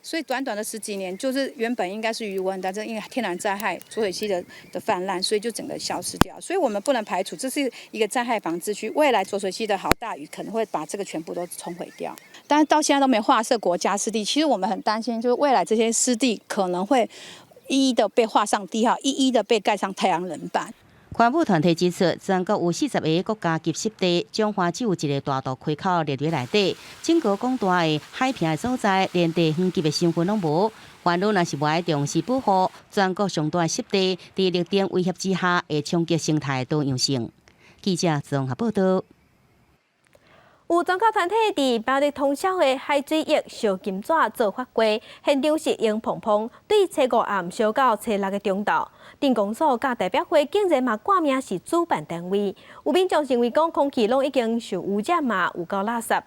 所以短短的10几年，就是原本应该是渔温，但是因为天然灾害、浊水溪的泛滥，所以就整个消失掉。所以我们不能排除这是一个灾害防治区，未来浊水溪的好大雨可能会把这个全部都冲毁掉。但是到现在都没划设国家湿地，其实我们很担心，就是未来这些湿地可能会一一的被划上地号，一一的被盖上太阳能板。环保团体指出，全国有40个国家级湿地，彰化只有一个大渡溪口列伫内底，整个广大的海平的所在，连地方级的身份拢无。烦恼若是无爱重视保护，全国上大的湿地，伫绿电威胁之下，会冲击生态多样性。记者综合报道。有宗教团体伫八日通宵的海水浴烧金纸做法会，现场是用碰碰，对初5暗烧到初6个钟头。镇公所甲代表会竟然嘛挂名是主办单位，有民众认为讲空气拢已经受污染嘛，有够垃圾。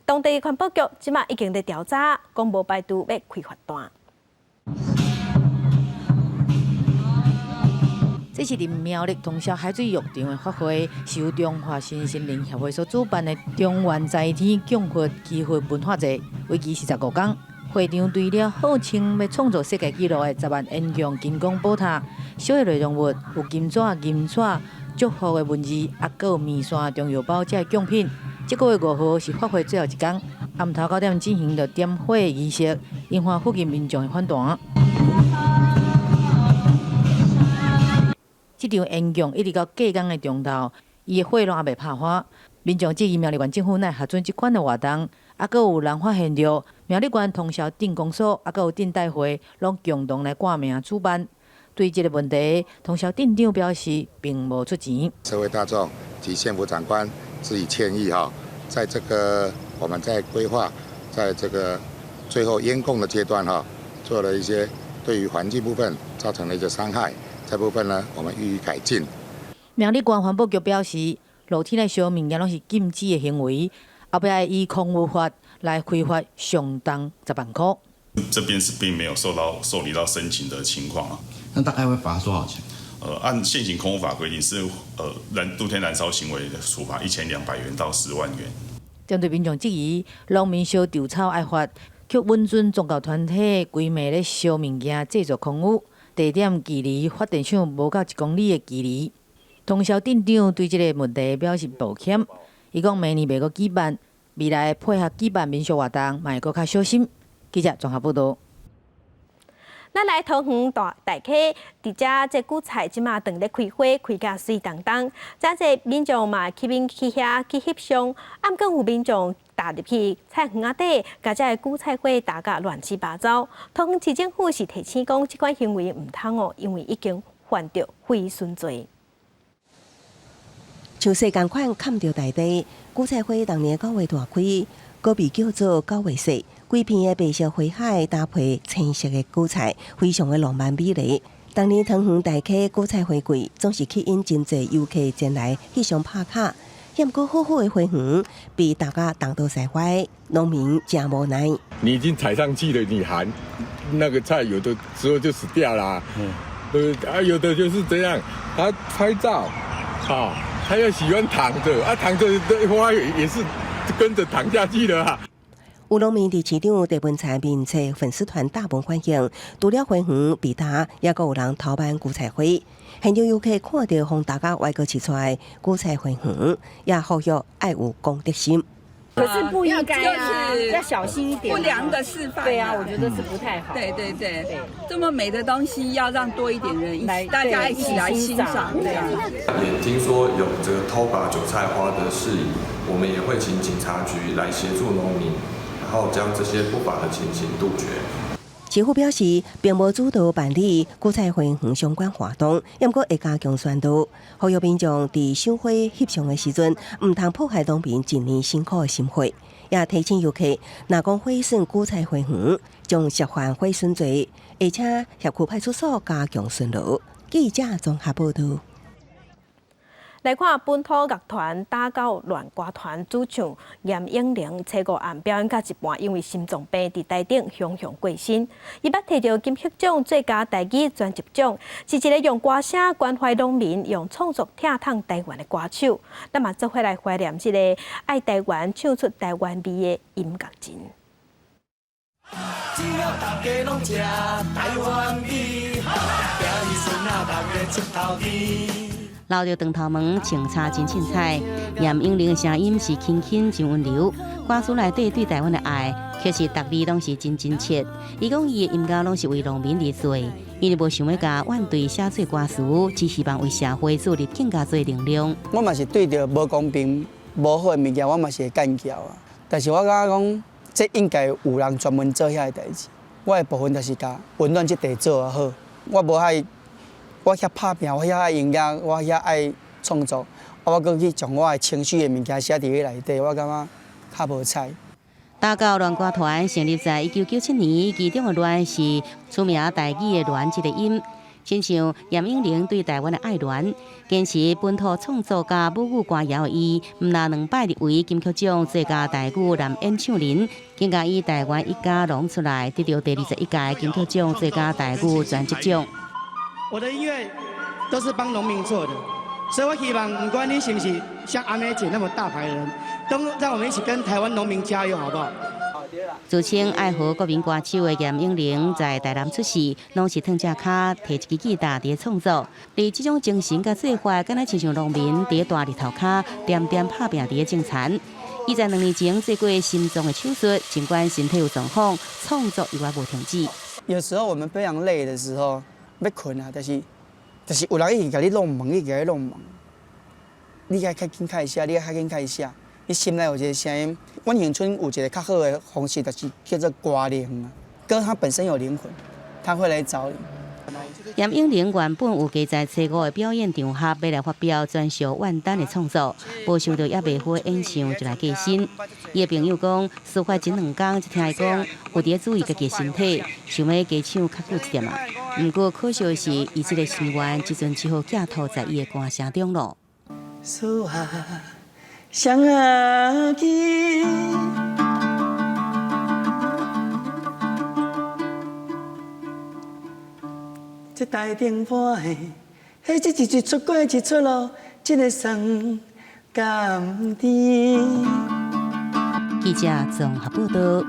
当地环保局即马已经在调查，讲无排除要开罚单。这是伫苗栗通宵海水浴场的法会，是由中华新心灵协会所主办的中原在天供佛祈福文化节，为期45天。会场除了号称要创造世界纪录的10万英雄金刚宝塔，小的内容物有金纸、银纸、祝福的文字，还佫有面线、中药包这奖品。这个月5号是法会最后一天，暗头9点进行着点火的仪式，引发附近民众的反弹。这场演讲一直到过工的中昼，伊的火拢还未拍花。民众质疑苗栗县政府乃核准这款的活动，还佫有人发现着苗栗县通宵镇公所，还佫有镇代会拢共同来挂名主办。对这个问题，通宵镇长表示并无出钱。社会大众及县府长官致以歉意哈，在这个我们在规划，在这个最后烟供的阶段哈，做了一些对于环境部分造成了一些伤害，这部分呢我们予以改进。苗栗县环保局表示，露天来烧物件拢是禁止的行为，后壁会以空污法来开罚，上重10万块。这边是并没有受理到申请的情况啊。那大概会罚多少钱？按现行空污法规定是露天燃烧行为的处罚1200元到10万元。针对民众质疑农民烧稻草爱罚，却温准宗教团体规暝咧烧物件制作空污，地点距离发电厂无到1公里的距离。通宵镇长对这个问题表示抱歉，伊讲明年袂阁举办，未来配合举办民俗活动，嘛会阁较小心。记者综合报道。咱来桃园大溪，伫这韭菜即马正咧开花，开甲水当当。真侪民众嘛去遐去翕相，啊，毋过有民众踏入去菜园仔底，甲这韭菜花打甲乱七八糟。桃园市政府是提醒讲，即款行为毋通哦，因为已经犯着毁损罪。像细共款砍着大地，韭菜花当年9月大开，个被叫做9月色。规片的白色花海搭配青色的韭菜，非常的浪漫美丽。当年桃园大溪韭菜花季，总是吸引真侪游客前来翕相拍卡。也毋过好好的花园被大家当作晒坏，农民真无奈。你已经踩上去了，你含那个菜，有的时候就死掉啦。有的就是这样，他拍照，他又喜欢躺着，躺着的花也是跟着躺下去了啊。有农民伫市场地文菜面册粉丝团大盘反映，除了花园被打，也阁有人偷办韭菜花。现场游客看到互大家外国饲出来韭菜花园，也呼吁爱有公德心。可是不应该啊，就是要小心一点。不良的示范。对啊，我觉得是不太好。对，这么美的东西要让多一点人大家一起来欣赏。这样。也听说有这个偷拔韭菜花的事宜，我们也会请警察局来协助农民。然后将这些不法的情形杜绝。市府表示，并无主导办理韭菜花园相关活动，也毋过会加强宣导，呼吁民众伫赏花翕相的时阵，毋通破坏农民一年辛苦的心血。也提醒游客，若讲毁损韭菜花园，将涉犯毁损罪，而且辖区派出所加强巡逻。记者综合报道。来看本土乐团打到乱歌团主唱严永玲，初五暗表演到一半，因为心脏病伫台顶雄过身。伊捌摕到金曲奖最佳台语专辑奖，是一个用歌声关怀农民、用创作疼痛台湾的歌手。咱嘛做伙来怀念这个爱台湾、唱出台湾味的音乐人。只要大家拢食台湾味，今日孙仔大家出头天。留着长头毛，穿插真凊彩。严永玲的声音是轻轻真温柔，歌词内底对台湾的爱，却是逐字拢是真真切。伊讲伊的音乐拢是为农民而做，伊就无想要甲怨对写做歌词，只希望为社会注入更加多能量。我嘛是对着无公平、无好的物件，我嘛是会干叫啊。但是我感觉讲，这应该有人专门做遐个代志。我的部分就是甲温暖这地做啊好。我无爱。我遐拍拼，我遐爱音乐，我遐爱创作，我搁去将我的情绪的物件写伫迄内底，我感觉较无彩。打狗乱歌团成立在1997年，其中的乱是出名台语的乱这个音，亲像严永玲对台湾的爱恋，坚持本土创作加母语歌谣的伊，毋但2摆入围金曲奖最佳台语男演唱人，更加以台湾一家弄出来，得到第21届金曲奖最佳台语专辑奖。我的音乐都是帮农民做的，所以我希望，不管你是不是像阿美姐那么大牌的人，都让我们一起跟台湾农民加油，好不好？自称爱河国民歌手的严永玲在台南出世，拢是躺只脚，提一支吉他伫创作。而这种精神甲做法，敢若亲像农民伫大日头下点点拍拼伫种田。伊在2年前做过心脏的手术，尽管身体有状况，创作依然无停止。有时候我们非常累的时候。要困啊，但是有人一直甲你弄忙，一直甲你弄忙，你该较紧开写，你该较紧开写。你心内有一个声音，阮乡村有一个较好的方式，就是叫做歌灵啊。歌它本身有灵魂，它会来找你。严永玲原本有加在初5的表演场合，要来发表专属万丹的创作，无想到也未好演唱就来过身。伊的朋友讲，事发前2天才听伊讲，有伫注意家己身体，想要加唱较久一点啊。不过可惜的是，伊这个心愿即阵只好寄托在伊的歌声中咯。双阿吉，这台灯花的，迄一出过一出路，这个酸甘甜。记者综合报道。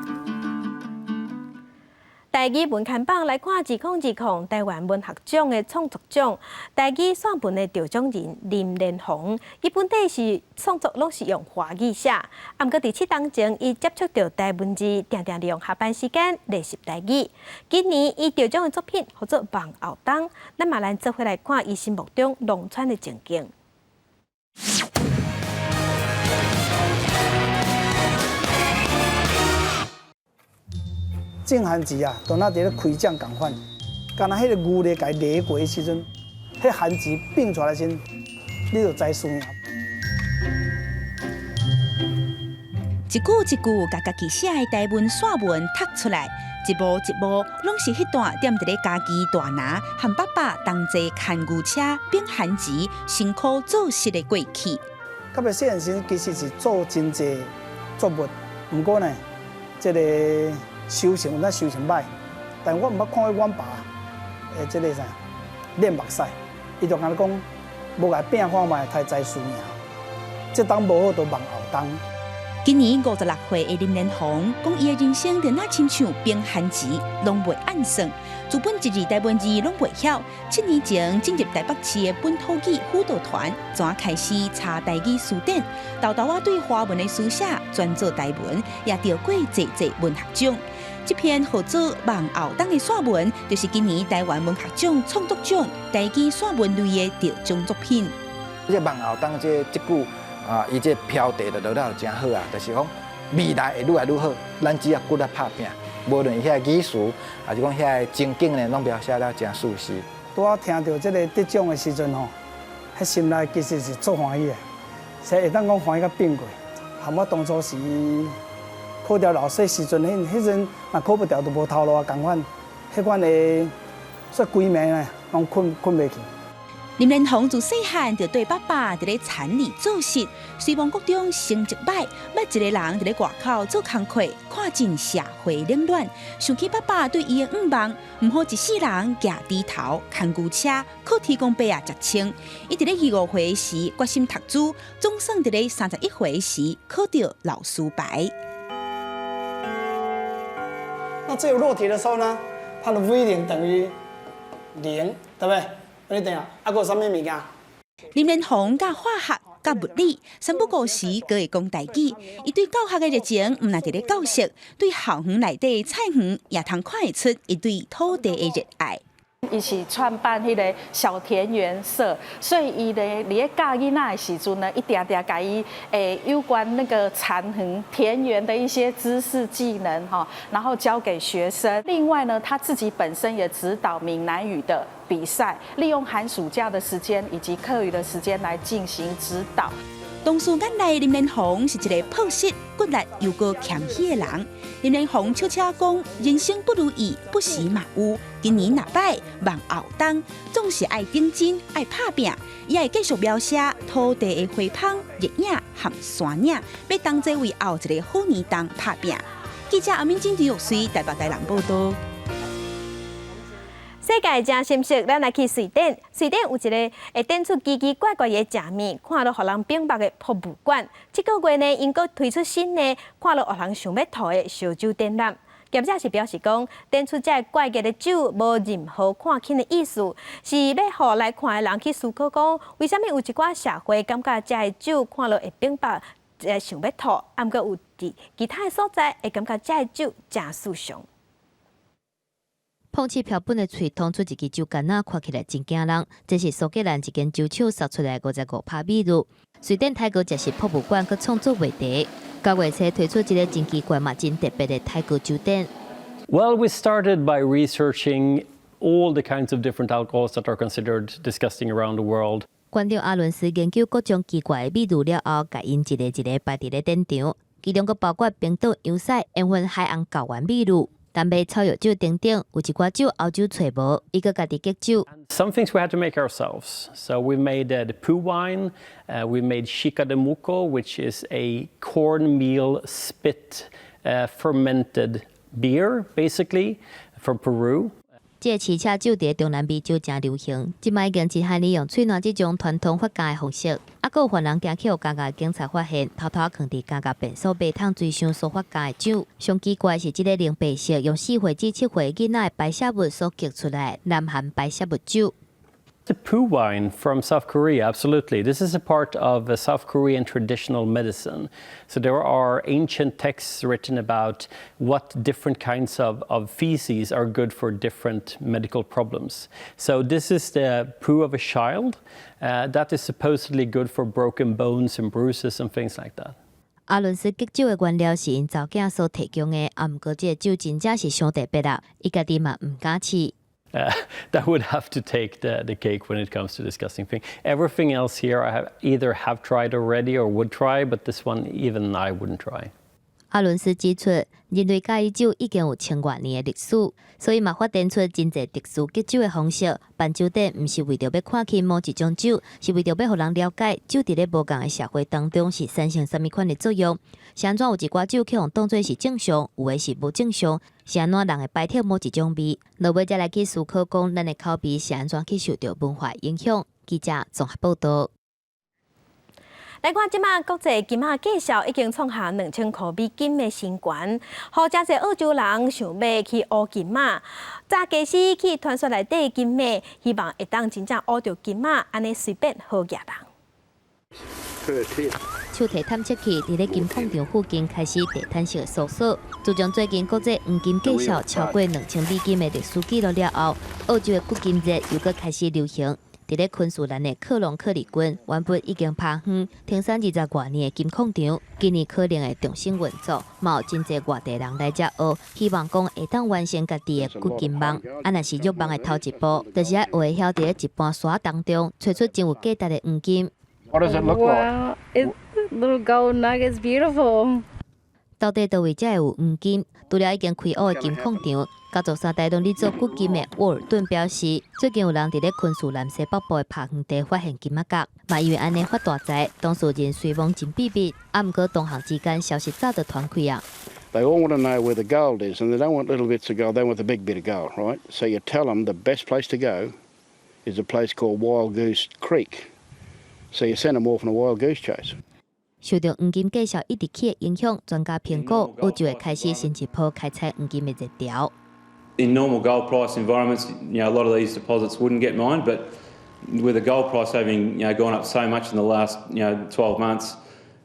台语文刊榜来看2020台湾文学奖的创作奖，台语选本的得奖人林连宏，伊本底是创作拢是用华语写，毋过伫7当前，伊接触到台文字，常常利用下班时间练习台语。今年伊得奖的作品叫做《望后冬》，咱嘛来做伙来看伊心目中农村的情景。正寒时啊，当那伫咧开奖共款，敢若迄个牛咧，甲伊犁过的时阵，迄寒时并出来时，你就知输赢。一句一句，甲家己写的台文散文读出来，一幕一幕，拢是迄段踮伫咧家己大拿和爸爸同齐牵牛车并寒时辛苦做事的过去。较袂细汉时，其实是做真济作物，毋过呢，这个。修成咱修成歹，但我毋捌看过阮爸即个啥练目屎，伊就甲你讲，无甲拼看卖，太知输赢。这当无好，就望后当。今年56岁的林连宏讲，伊的人生就那亲像冰寒时，拢袂按算，自本一字台文字拢袂晓。7年前进入台北市的本土语辅导团，怎开始查台语词典，豆豆啊对华文的书写专做台文，也得过济文学奖。这篇号做《望后冬》的散文，就是今年台湾文学奖创作奖台语散文类的得奖作品。这望后冬这句啊，伊这标题就落了真好啊，就是讲未来会愈来愈好，咱只要骨力拍拼，无论遐语词，还是讲遐情景呢，拢描写了真舒适。拄啊听到这个得奖的时阵吼，迄心内其实是足欢喜的，所以会当讲欢喜到变过。含我当初是。考调老师时阵，迄阵若考不调就无头路啊，共款，迄款的说规暝呢，拢困袂去。林连宏自细汉就对爸爸伫咧田里做事，虽望国中成绩歹，要一个人伫咧外口做工课，看尽社会冷暖。想起爸爸对伊的愿望，毋好一世人徛低头牵牛车，考天公伯啊食清。伊伫咧25岁时决心读书，总算伫咧31岁时考到老师牌。那只有落题的时候呢，它的 V0等于0，对不对？你等下，还有啥物物件？林连宏甲化学、甲物理，三不五时佫会讲台语。伊对教学的热情，毋但伫咧教室，对校园内底菜园也通看会出伊对土地的热爱。伊是创办迄个小田园社，所以伊咧咧教囡仔的时阵呢，一定定甲伊有关那个产园田园的一些知识技能哈，然后教给学生。另外呢，他自己本身也指导闽南语的比赛，利用寒暑假的时间以及课余的时间来进行指导。同事眼内林连宏是一个朴实、骨力又个谦虚的人。林连宏悄悄讲，人生不如意，不时嘛有。今年若摆望后冬，总是爱顶真、爱拍拼，也会继续描写土地的花芳、日影和山影，要当作为后一个好年冬拍拼。记者阿敏金李玉水台北台南报道。世界真新鲜，咱来去瑞典。瑞典有一个会展出奇奇怪怪的食物，看了互人屏目的博物馆。这个月呢，因阁推出新的，看了互人想要吐的烧酒展览。业者是表示讲，展出这怪异的酒无任何看轻的意思，是要互来看的人去思考讲，为什么有一寡社会感觉这的酒看了会屏目想要吐，啊，毋过有其他的所在会感觉这的酒真舒畅。碰瓷标本的喙捅出一支酒干仔，看起来真惊人。这是苏格兰一间酒厂烧出来55趴美乳。瑞典太古食食博物馆佮创作话题，9月初推出一个真奇怪嘛真特别的太古酒展。Well, we started by researching all the kinds of different alcohols that are considered disgusting around the world. 馆长阿伦斯研究各种奇怪的美乳了后，甲因一个一个摆伫咧展场，其中佮包括冰岛、洋塞、烟熏海岸高原美乳。但卖草药酒等等，有一寡酒欧洲找无，伊个家己结酒。Some things we had to make ourselves. So we made the Poo wine. We made Chica de Muco, which is a cornmeal spit fermented beer, basically from Peru. 这饲车酒伫中南美洲真流行，即摆已经只限利用喙暖这种传统发家的方式。还有犯人行去互加加警察发现，偷偷藏伫加加便所马桶水箱所发家的酒。上奇怪是，即个零白色用4岁至7岁囡仔的排泄物所激出来南韩排泄物酒。 The poo wine from South Korea, absolutely. This is a part of South Korean traditional medicine. So there are ancient texts written about what different kinds of feces are good for different medical problems. So this is the poo of a child that is supposedly good for broken bones and bruises and things like that. 阿伦斯激酒的原料是因查某囝所提供的，毋过这个酒真正是伤特别啦，伊家己嘛毋敢试。 That would have to take the cake when it comes to discussing things. Everything else here I either have tried already or would try, but this one even I wouldn't try. 阿伦斯指出，人类介意酒已经有1000多年的历史，所以嘛发展出真侪特殊结酒的方式。办酒店毋是为着要看起某一种酒，是为着要互人了解酒伫咧无共的社会当中是产生什么款的作用。是安怎有一寡酒去互当作是正常，有的是无正常？是安怎人会排斥某一种味？落尾再来去思考讲，咱的口味是安怎去受到文化影响？记者综合报道。 来看即马国际金马介绍已经创下2000块美金的新高，好真侪澳洲人想要去学金马，早开始去传说内底金马，希望会当真正学着金马，安尼随便好野人。手提探测器伫咧金矿场附近开始地毯式的搜索。自从最近国际黄金介绍超过2000美金的历史记录了后，澳洲的古金节又搁开始流行。 伫咧昆士兰的克隆克里郡，原本已经趴远停产20多年的金矿场，今年可能会重新运作，嘛有真侪外地人来遮学，希望讲会当完成家己的古金梦。啊，若是欲望的头一步，就是爱学晓伫咧一般沙当中找出真有价值的黄金。What does it look like? Wow, it's little gold nuggets, beautiful. 到底倒位才会有黄金？除了已经开学的金矿场，家族三代拢伫做古金的沃尔顿表示，最近有人伫咧昆士兰西北部的爬园地发现金仔角，嘛因为安尼发大财，当事人随亡真秘密，啊毋过同行之间消息早就传开啊。 They all want to know where the gold is, and they don't want little bits of gold. They want the big bit of gold, right? So you tell them the best place to go is a place called Wild Goose Creek. So you send them off on a wild goose chase. 受到黄金介绍一直起的影响，专家评估澳洲会开始新一波开采黄金的热潮。 In normal gold price environments, a lot of these deposits wouldn't get mined, but with the gold price having gone up so much in the last 12 months,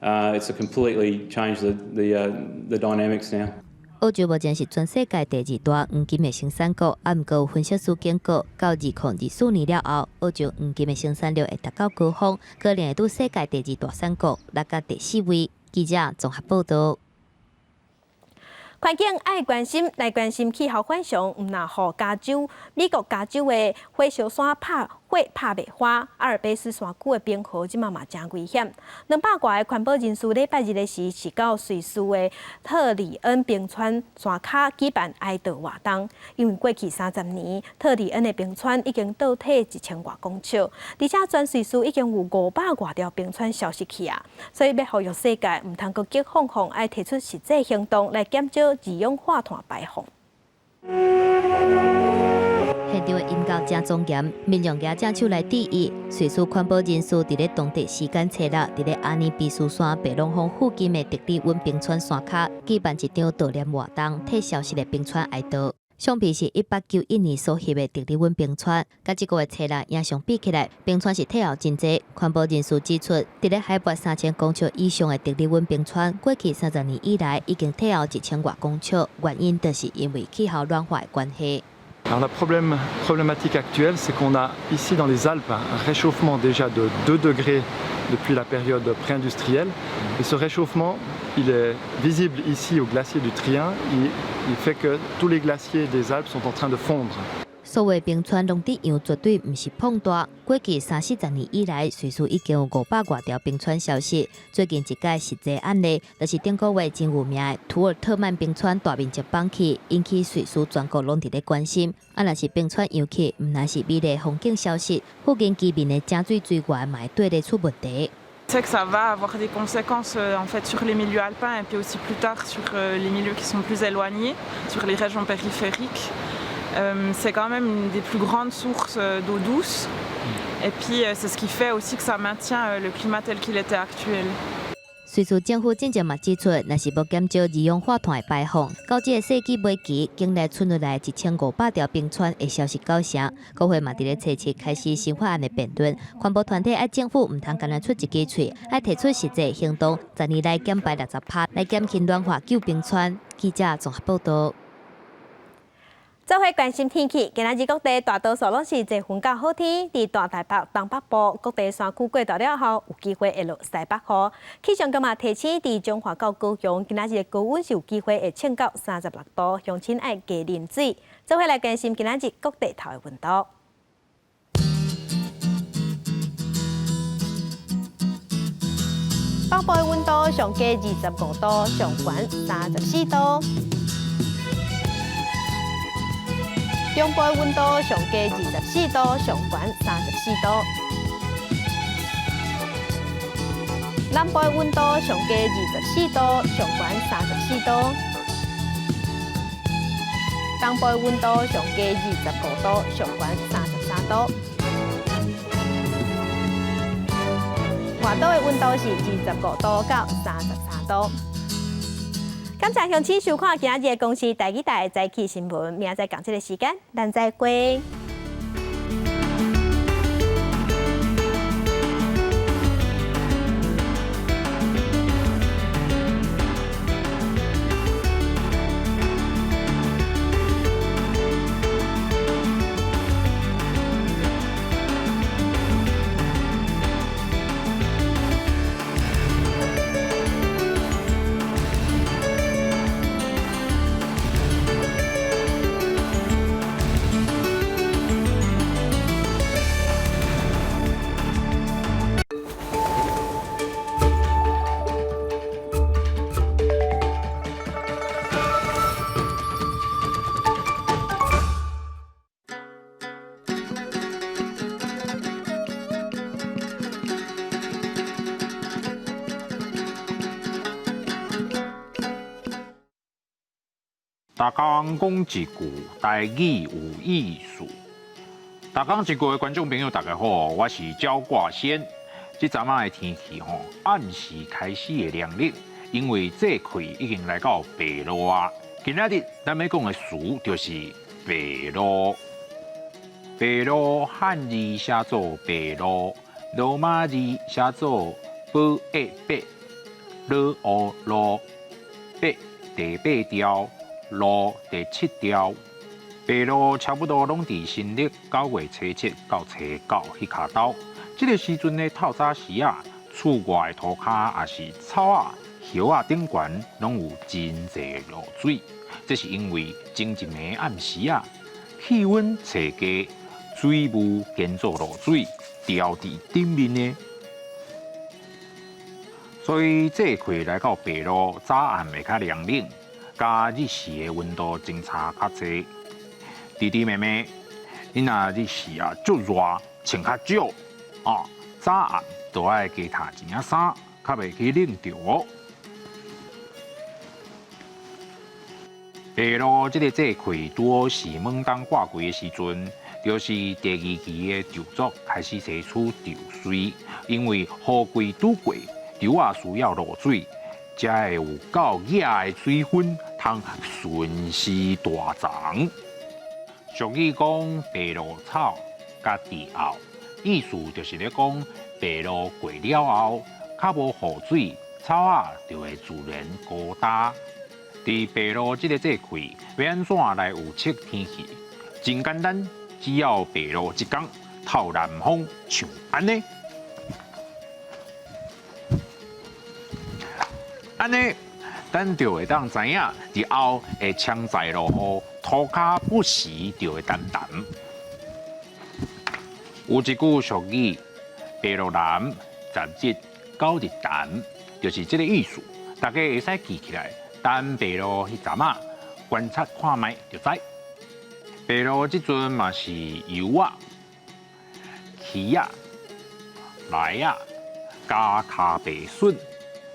it's completely changed the dynamics now. 澳洲目前是全世界第2大黄金的生产国，啊，毋过有分析师警告，到2024年了后，澳洲黄金的生产量会达到高峰，可能会拄世界第2大产国，落到第4位。记者综合报道。 环境爱关心，来关心气候反常，毋若互加州、美国加州的火烧山拍袂花，阿尔卑斯山区的冰河即嘛真危险。200多个环保人士礼拜日的时是到瑞士的特里恩冰川山脚举办哀悼活动，因为过去30年，特里恩的冰川已经倒退1000多公尺，而且全瑞士已经有500多条冰川消失去啊，所以要呼吁世界毋通搁急放放，爱提出实际行动来减少 二氧化碳排放。现场的音效真庄严，民众举正手来致意。瑞士环保人士伫咧当地时间初六，伫咧阿尼比斯山白龙峰附近的特里温冰川山脚举办一场悼念活动，替消失的冰川哀悼。 相片是1891年所翕的特里温冰川，甲这个月初六影像比起来，冰川是退后真济。环保人士指出，伫咧海拔3000公尺以上的特里温冰川，过去30年以来已经退后1000多公尺，原因就是因为气候暖化的关系。 Alors la problématique actuelle, c'est qu'on a ici dans les Alpes un réchauffement déjà de 2 degrés depuis la période pré-industrielle. Et ce réchauffement, il est visible ici au glacier du Trien. Il fait que tous les glaciers des Alpes sont en train de fondre. 所有冰川容积量绝对唔是碰大。过去30-40年以来，瑞士已经有500多条冰川消失。最近一个实际案例，就是顶个月真有名的图尔特曼冰川大面积崩起，引起瑞士全国拢伫咧关心。啊，若是冰川扬起，唔但是美丽风景消失，附近居民的井水水源嘛会对咧出问题。 C'est que ça va avoir des conséquences en fait sur les milieux alpins et puis aussi plus tard sur les milieux qui sont plus éloignés, sur les régions périphériques. C'est quand même une des plus grandes sources d'eau douce. Et puis c'est ce qui fait aussi que ça maintient le climat tel qu'il était actuel. 瑞士政府真正嘛指出，若是要减少二氧化碳的排放，到这个世纪末期，境内存落来1500条冰川会消失9成。国会嘛伫咧初七开始新法案的辩论，环保团体爱政府唔通干咱出一支嘴，爱提出实际行动，10年来减排60%，来减轻暖化救冰川。记者综合报道。做伙关心天气，今仔日各地大多数拢是侪云较好天。伫大台北、东北部各地山区过道了后，有机会会落西北雨。气象局嘛提醒，伫中华到高雄，今仔日的高温是有机会会升到36度，乡亲爱加啉水。做伙来关心今仔日各地头的温度。北部的温度上加25度，上悬34度。中部的温度上加24度，上悬34度；南部的温度上加24度，上悬34度；东部的温度上加25度，上悬33度；外岛的温度是25度到33度。感谢乡亲收看今日的公视台语台早起新闻，明仔载同这个时间，咱再会。大家讲一句台语有意思。大家一句的观众朋友，大家好，我是焦挂先。这阵仔的天气暗时开始会凉热，因为这季已经来到白露啊。今仔日咱要讲的词就是白露。白露汉字写作白露，罗马字写作宝诶白，罗乌罗，白第8条。露第7条，白露差不多拢伫新历9月初7到初9迄卡兜。这个时阵的透早时啊，厝外的涂骹也是草啊、叶啊顶悬拢有真侪露水。这是因为前一暝暗时啊，气温初低，水雾建造露水掉伫顶面的。所以这季来到白露，早暗会较凉冷。加日时的温度增差较济，弟弟妹妹，你若日时啊足热，穿较少啊，早暗都爱加烫一领衫，较袂去冷着哦。白露这个季季拄好是猛冬挂季的时阵，就是第2期的稻作开始生出稻穗，因为雨季拄过，稻啊需要露水。才会有够野的水分，通顺势大长。俗语讲白露草甲地后，意思就是咧讲白露过了后，较无雨水，草啊就会自然孤单。伫白露这个季季，要安怎来预测天气？真简单，只要白露一天透南风，像安尼。安尼，咱就会当知影，日后会强在落雨，涂骹不时就会澹澹。有一句俗语，白露南，10日9日澹，就是这个意思。大家会使记起来，等白露迄阵啊，观察看卖就知。白露即阵嘛是油啊、鱼啊、来啊、加卡白笋。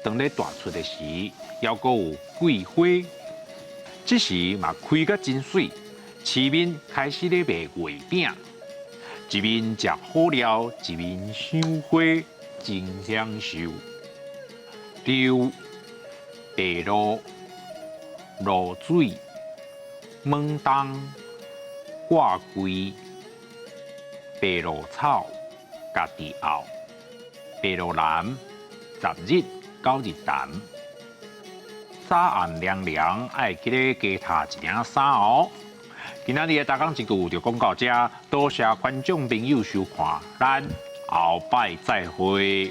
当咧大出的时，还阁有桂花，这时嘛开甲真水，市面开始咧卖月饼，一面食好料，一面赏花，真享受。钓、白鱸、滷水、焖冬、挂龟、白鱸草、家己熬、白鱸蓝、10日9日淡。衫暗凉凉，爱记得加套一领衫哦。今仔日的大港一句就讲到这，多谢观众朋友收看，咱后摆再会。